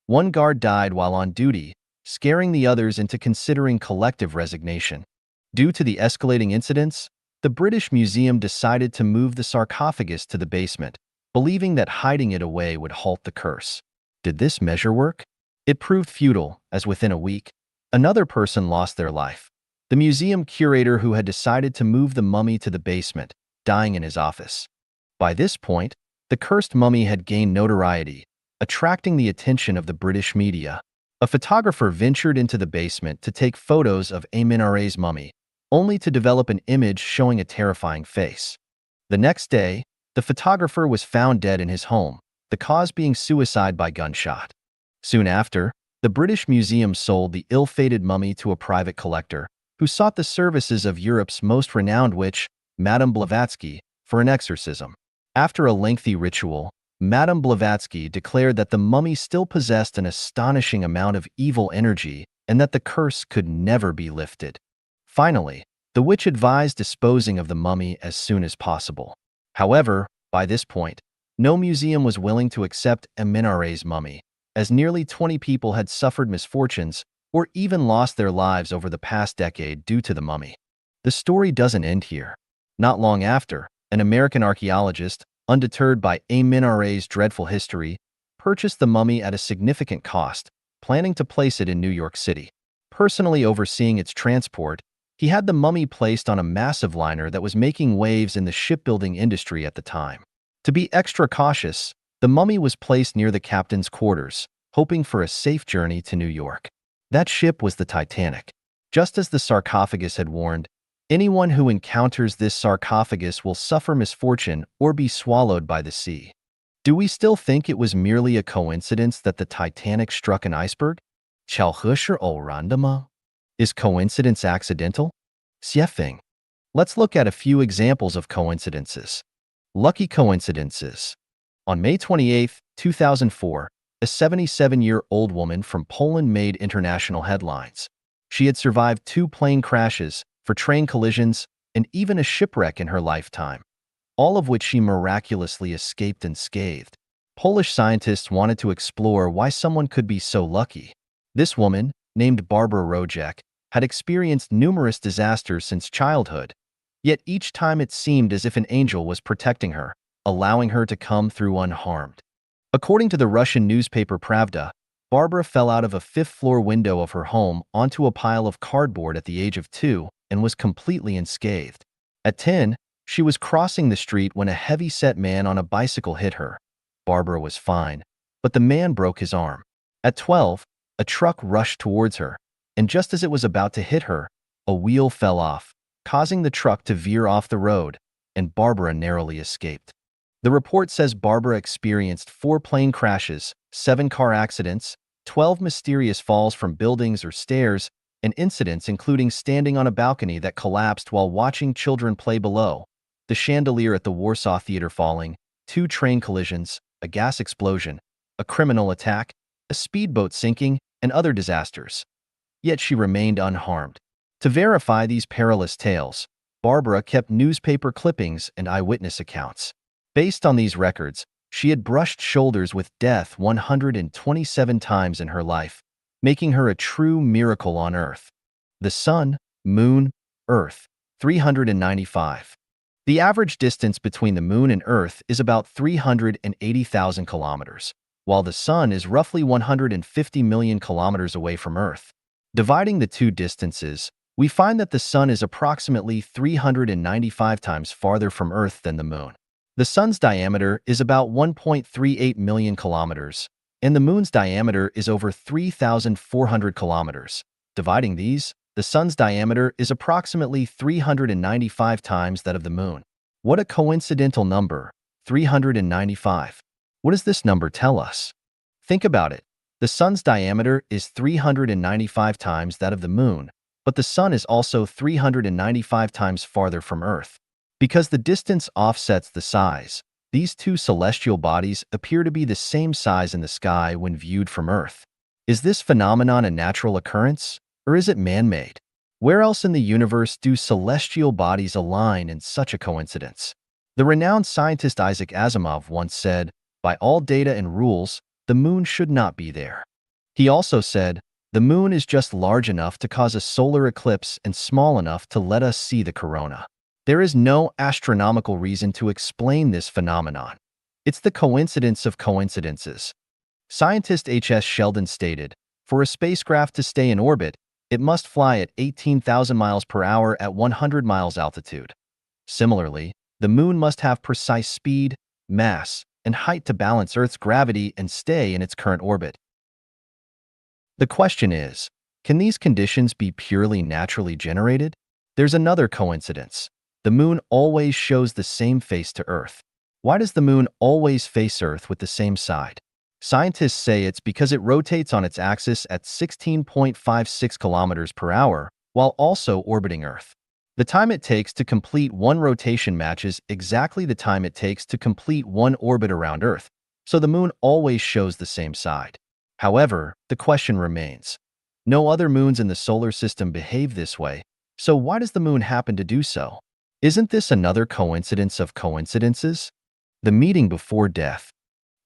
One guard died while on duty, scaring the others into considering collective resignation. Due to the escalating incidents, the British Museum decided to move the sarcophagus to the basement, believing that hiding it away would halt the curse. Did this measure work? It proved futile, as within a week, another person lost their life. The museum curator who had decided to move the mummy to the basement, dying in his office. By this point, the cursed mummy had gained notoriety, attracting the attention of the British media. A photographer ventured into the basement to take photos of Amenare's mummy, only to develop an image showing a terrifying face. The next day, the photographer was found dead in his home, the cause being suicide by gunshot. Soon after, the British Museum sold the ill-fated mummy to a private collector, who sought the services of Europe's most renowned witch, Madame Blavatsky, for an exorcism. After a lengthy ritual, Madame Blavatsky declared that the mummy still possessed an astonishing amount of evil energy and that the curse could never be lifted. Finally, the witch advised disposing of the mummy as soon as possible. However, by this point, no museum was willing to accept Amenare's mummy, as nearly 20 people had suffered misfortunes or even lost their lives over the past decade due to the mummy. The story doesn't end here. Not long after, an American archaeologist, undeterred by Amenare's dreadful history, purchased the mummy at a significant cost, planning to place it in New York City. Personally overseeing its transport, he had the mummy placed on a massive liner that was making waves in the shipbuilding industry at the time. To be extra cautious, the mummy was placed near the captain's quarters, hoping for a safe journey to New York. That ship was the Titanic. Just as the sarcophagus had warned, anyone who encounters this sarcophagus will suffer misfortune or be swallowed by the sea. Do we still think it was merely a coincidence that the Titanic struck an iceberg? 巧合是偶然的吗? Is coincidence accidental? 邪灵. Let's look at a few examples of coincidences. Lucky coincidences. On May 28, 2004, a 77-year-old woman from Poland made international headlines. She had survived 2 plane crashes, 4 train collisions, and even a shipwreck in her lifetime, all of which she miraculously escaped unscathed. Polish scientists wanted to explore why someone could be so lucky. This woman, named Barbara Rojek, had experienced numerous disasters since childhood, yet each time it seemed as if an angel was protecting her, allowing her to come through unharmed. According to the Russian newspaper Pravda, Barbara fell out of a 5th-floor window of her home onto a pile of cardboard at the age of 2 and was completely unscathed. At 10, she was crossing the street when a heavy-set man on a bicycle hit her. Barbara was fine, but the man broke his arm. At 12, a truck rushed towards her, and just as it was about to hit her, a wheel fell off, causing the truck to veer off the road, and Barbara narrowly escaped. The report says Barbara experienced 4 plane crashes, 7 car accidents, 12 mysterious falls from buildings or stairs, and incidents including standing on a balcony that collapsed while watching children play below, the chandelier at the Warsaw Theater falling, 2 train collisions, a gas explosion, a criminal attack, a speedboat sinking, and other disasters. Yet she remained unharmed. To verify these perilous tales, Barbara kept newspaper clippings and eyewitness accounts. Based on these records, she had brushed shoulders with death 127 times in her life, making her a true miracle on Earth. The Sun, Moon, Earth, 395. The average distance between the Moon and Earth is about 380,000 kilometers, while the Sun is roughly 150 million kilometers away from Earth. Dividing the two distances, we find that the Sun is approximately 395 times farther from Earth than the Moon. The Sun's diameter is about 1.38 million kilometers, and the Moon's diameter is over 3,400 kilometers. Dividing these, the Sun's diameter is approximately 395 times that of the Moon. What a coincidental number, 395. What does this number tell us? Think about it. The Sun's diameter is 395 times that of the Moon, but the Sun is also 395 times farther from Earth. Because the distance offsets the size, these two celestial bodies appear to be the same size in the sky when viewed from Earth. Is this phenomenon a natural occurrence, or is it man-made? Where else in the universe do celestial bodies align in such a coincidence? The renowned scientist Isaac Asimov once said, "By all data and rules, the Moon should not be there." He also said, "The Moon is just large enough to cause a solar eclipse and small enough to let us see the corona." There is no astronomical reason to explain this phenomenon. It's the coincidence of coincidences. Scientist H.S. Sheldon stated, "For a spacecraft to stay in orbit, it must fly at 18,000 miles per hour at 100 miles altitude." Similarly, the Moon must have precise speed, mass, and height to balance Earth's gravity and stay in its current orbit. The question is, can these conditions be purely naturally generated? There's another coincidence. The Moon always shows the same face to Earth. Why does the Moon always face Earth with the same side? Scientists say it's because it rotates on its axis at 16.56 kilometers per hour while also orbiting Earth. The time it takes to complete one rotation matches exactly the time it takes to complete one orbit around Earth, so the Moon always shows the same side. However, the question remains. No other moons in the solar system behave this way, so why does the Moon happen to do so? Isn't this another coincidence of coincidences? The meeting before death.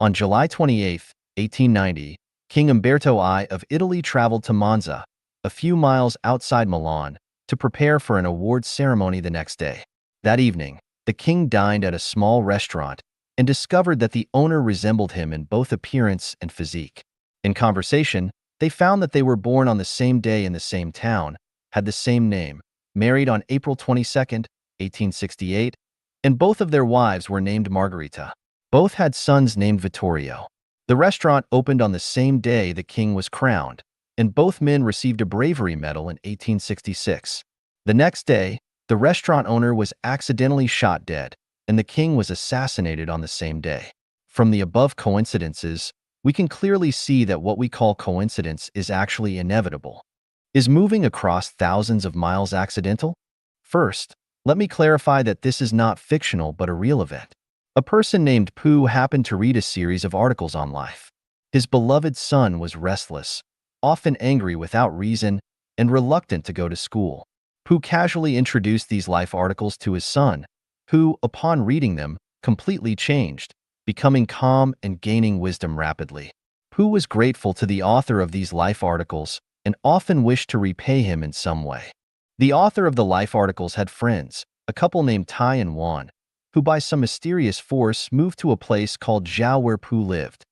On July 28, 1890, King Umberto I of Italy traveled to Monza, a few miles outside Milan, to prepare for an awards ceremony the next day. That evening, the king dined at a small restaurant and discovered that the owner resembled him in both appearance and physique. In conversation, they found that they were born on the same day in the same town, had the same name, married on April 22, 1868, and both of their wives were named Margherita. Both had sons named Vittorio. The restaurant opened on the same day the king was crowned, and both men received a bravery medal in 1866. The next day, the restaurant owner was accidentally shot dead, and the king was assassinated on the same day. From the above coincidences, we can clearly see that what we call coincidence is actually inevitable. Is moving across thousands of miles accidental? First, let me clarify that this is not fictional but a real event. A person named Pooh happened to read a series of articles on life. His beloved son was restless, often angry without reason, and reluctant to go to school. Pooh casually introduced these life articles to his son, who, upon reading them, completely changed, becoming calm and gaining wisdom rapidly. Pooh was grateful to the author of these life articles and often wished to repay him in some way. The author of the life articles had friends, a couple named Tai and Wan, who by some mysterious force moved to a place called Zhao where Pooh lived.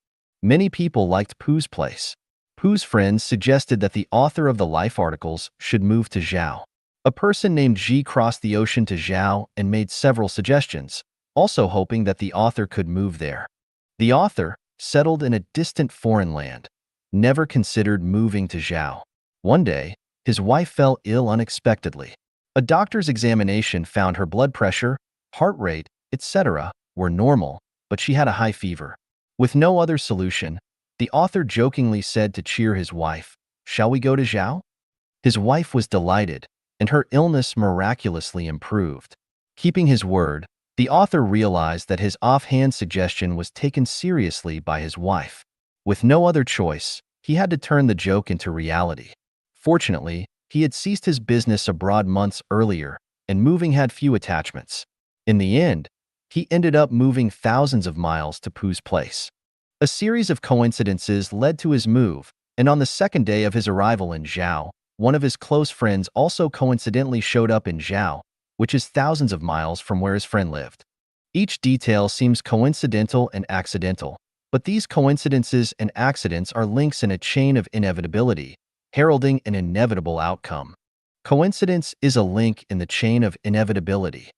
Many people liked Pooh's place. Pooh's friends suggested that the author of the life articles should move to Zhao. A person named Ji crossed the ocean to Zhao and made several suggestions, also hoping that the author could move there. The author, settled in a distant foreign land, never considered moving to Zhao. One day, his wife fell ill unexpectedly. A doctor's examination found her blood pressure, heart rate, etc. were normal, but she had a high fever. With no other solution, the author jokingly said to cheer his wife, "Shall we go to Zhao?" His wife was delighted, and her illness miraculously improved. Keeping his word, the author realized that his offhand suggestion was taken seriously by his wife. With no other choice, he had to turn the joke into reality. Fortunately, he had ceased his business abroad months earlier, and moving had few attachments. In the end, he ended up moving thousands of miles to Pooh's place. A series of coincidences led to his move, and on the second day of his arrival in Zhao, one of his close friends also coincidentally showed up in Zhao, which is thousands of miles from where his friend lived. Each detail seems coincidental and accidental, But these coincidences and accidents are links in a chain of inevitability, heralding an inevitable outcome. Coincidence is a link in the chain of inevitability.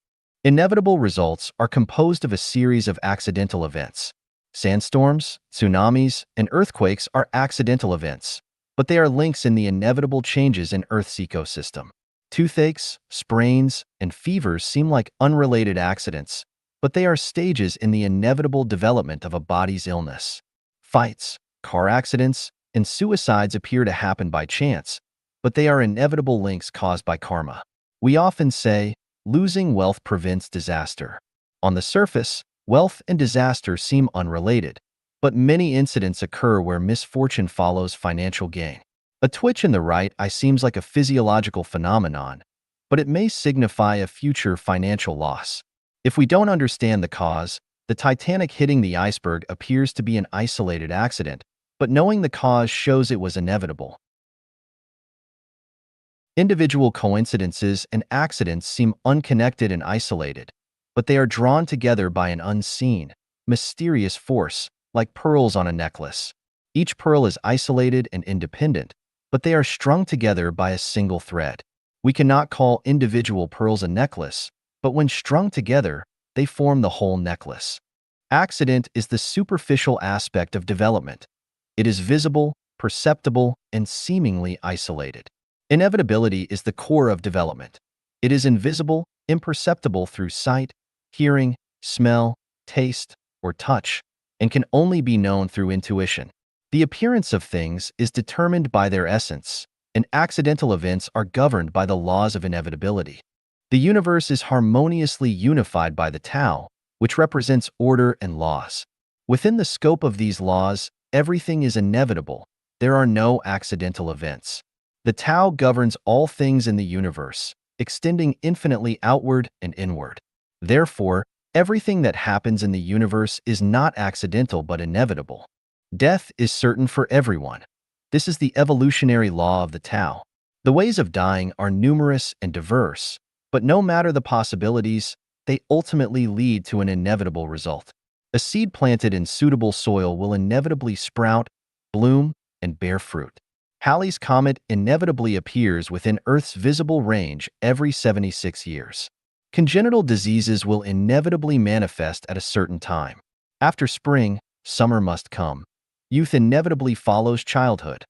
Inevitable results are composed of a series of accidental events. Sandstorms, tsunamis, and earthquakes are accidental events, but they are links in the inevitable changes in Earth's ecosystem. Toothaches, sprains, and fevers seem like unrelated accidents, but they are stages in the inevitable development of a body's illness. Fights, car accidents, and suicides appear to happen by chance, but they are inevitable links caused by karma. We often say, losing wealth prevents disaster. On the surface, wealth and disaster seem unrelated, but many incidents occur where misfortune follows financial gain. A twitch in the right eye seems like a physiological phenomenon, but it may signify a future financial loss. If we don't understand the cause, the Titanic hitting the iceberg appears to be an isolated accident, but knowing the cause shows it was inevitable. Individual coincidences and accidents seem unconnected and isolated, but they are drawn together by an unseen, mysterious force, like pearls on a necklace. Each pearl is isolated and independent, but they are strung together by a single thread. We cannot call individual pearls a necklace, but when strung together, they form the whole necklace. Accident is the superficial aspect of development. It is visible, perceptible, and seemingly isolated. Inevitability is the core of development. It is invisible, imperceptible through sight, hearing, smell, taste, or touch, and can only be known through intuition. The appearance of things is determined by their essence, and accidental events are governed by the laws of inevitability. The universe is harmoniously unified by the Tao, which represents order and laws. Within the scope of these laws, everything is inevitable. There are no accidental events. The Tao governs all things in the universe, extending infinitely outward and inward. Therefore, everything that happens in the universe is not accidental but inevitable. Death is certain for everyone. This is the evolutionary law of the Tao. The ways of dying are numerous and diverse, but no matter the possibilities, they ultimately lead to an inevitable result. A seed planted in suitable soil will inevitably sprout, bloom, and bear fruit. Halley's Comet inevitably appears within Earth's visible range every 76 years. Congenital diseases will inevitably manifest at a certain time. After spring, summer must come. Youth inevitably follows childhood.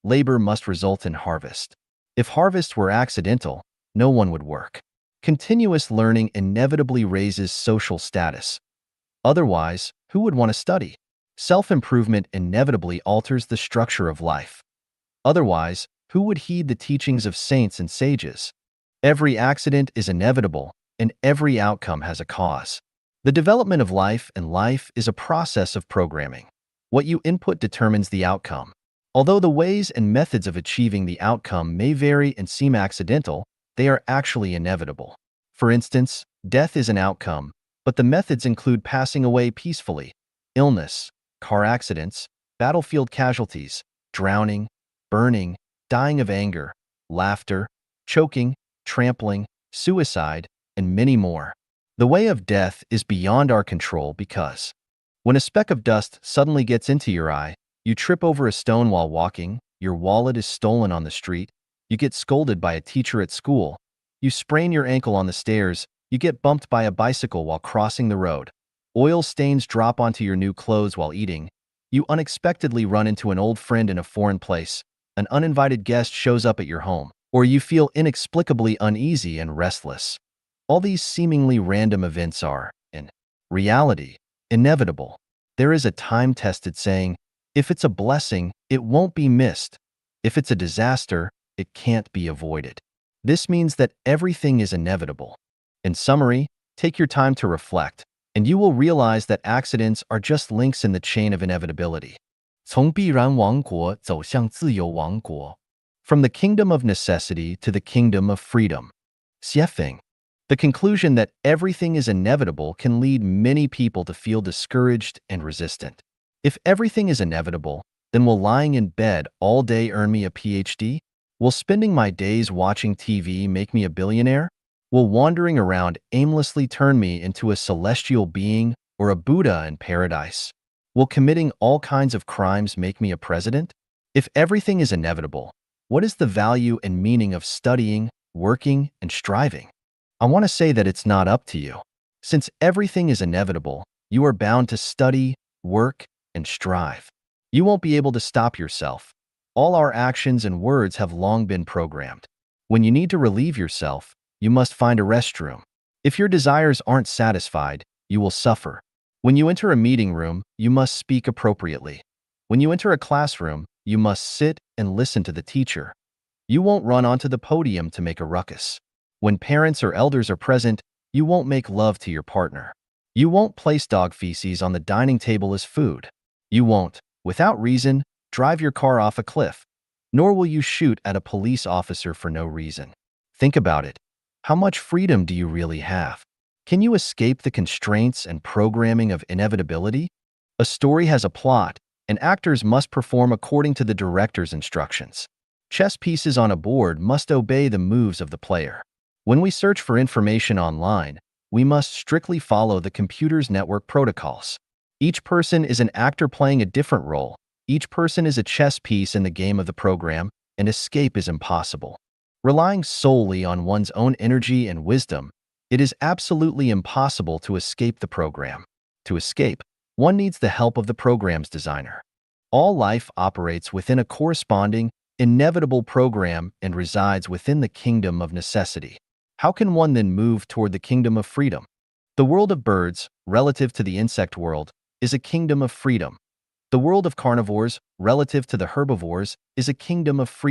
Labor must result in harvest. If harvest were accidental, no one would work. Continuous learning inevitably raises social status. Otherwise, who would want to study? Self-improvement inevitably alters the structure of life. Otherwise, who would heed the teachings of saints and sages? Every accident is inevitable, and every outcome has a cause. The development of life and life is a process of programming. What you input determines the outcome. Although the ways and methods of achieving the outcome may vary and seem accidental, they are actually inevitable. For instance, death is an outcome, but the methods include passing away peacefully, illness, car accidents, battlefield casualties, drowning, burning, dying of anger, laughter, choking, trampling, suicide, and many more. The way of death is beyond our control because when a speck of dust suddenly gets into your eye, you trip over a stone while walking, your wallet is stolen on the street, you get scolded by a teacher at school, you sprain your ankle on the stairs, you get bumped by a bicycle while crossing the road, oil stains drop onto your new clothes while eating, you unexpectedly run into an old friend in a foreign place, an uninvited guest shows up at your home, or you feel inexplicably uneasy and restless. All these seemingly random events are, in reality, inevitable. There is a time-tested saying, if it's a blessing, it won't be missed. If it's a disaster, it can't be avoided. This means that everything is inevitable. In summary, take your time to reflect, and you will realize that accidents are just links in the chain of inevitability. 从必然王国走向自由王国. From the kingdom of necessity to the kingdom of freedom. Xiefeng. The conclusion that everything is inevitable can lead many people to feel discouraged and resistant. If everything is inevitable, then will lying in bed all day earn me a PhD? Will spending my days watching TV make me a billionaire? Will wandering around aimlessly turn me into a celestial being or a Buddha in paradise? Will committing all kinds of crimes make me a president? If everything is inevitable, what is the value and meaning of studying, working, and striving? I want to say that it's not up to you. Since everything is inevitable, you are bound to study, work, and strive. You won't be able to stop yourself. All our actions and words have long been programmed. When you need to relieve yourself, you must find a restroom. If your desires aren't satisfied, you will suffer. When you enter a meeting room, you must speak appropriately. When you enter a classroom, you must sit and listen to the teacher. You won't run onto the podium to make a ruckus. When parents or elders are present, you won't make love to your partner. You won't place dog feces on the dining table as food. You won't, without reason, drive your car off a cliff. Nor will you shoot at a police officer for no reason. Think about it. How much freedom do you really have? Can you escape the constraints and programming of inevitability? A story has a plot, and actors must perform according to the director's instructions. Chess pieces on a board must obey the moves of the player. When we search for information online, we must strictly follow the computer's network protocols. Each person is an actor playing a different role. Each person is a chess piece in the game of the program, and escape is impossible. Relying solely on one's own energy and wisdom, it is absolutely impossible to escape the program. To escape, one needs the help of the program's designer. All life operates within a corresponding, inevitable program and resides within the kingdom of necessity. How can one then move toward the kingdom of freedom? The world of birds, relative to the insect world, is a kingdom of freedom. The world of carnivores, relative to the herbivores, is a kingdom of freedom.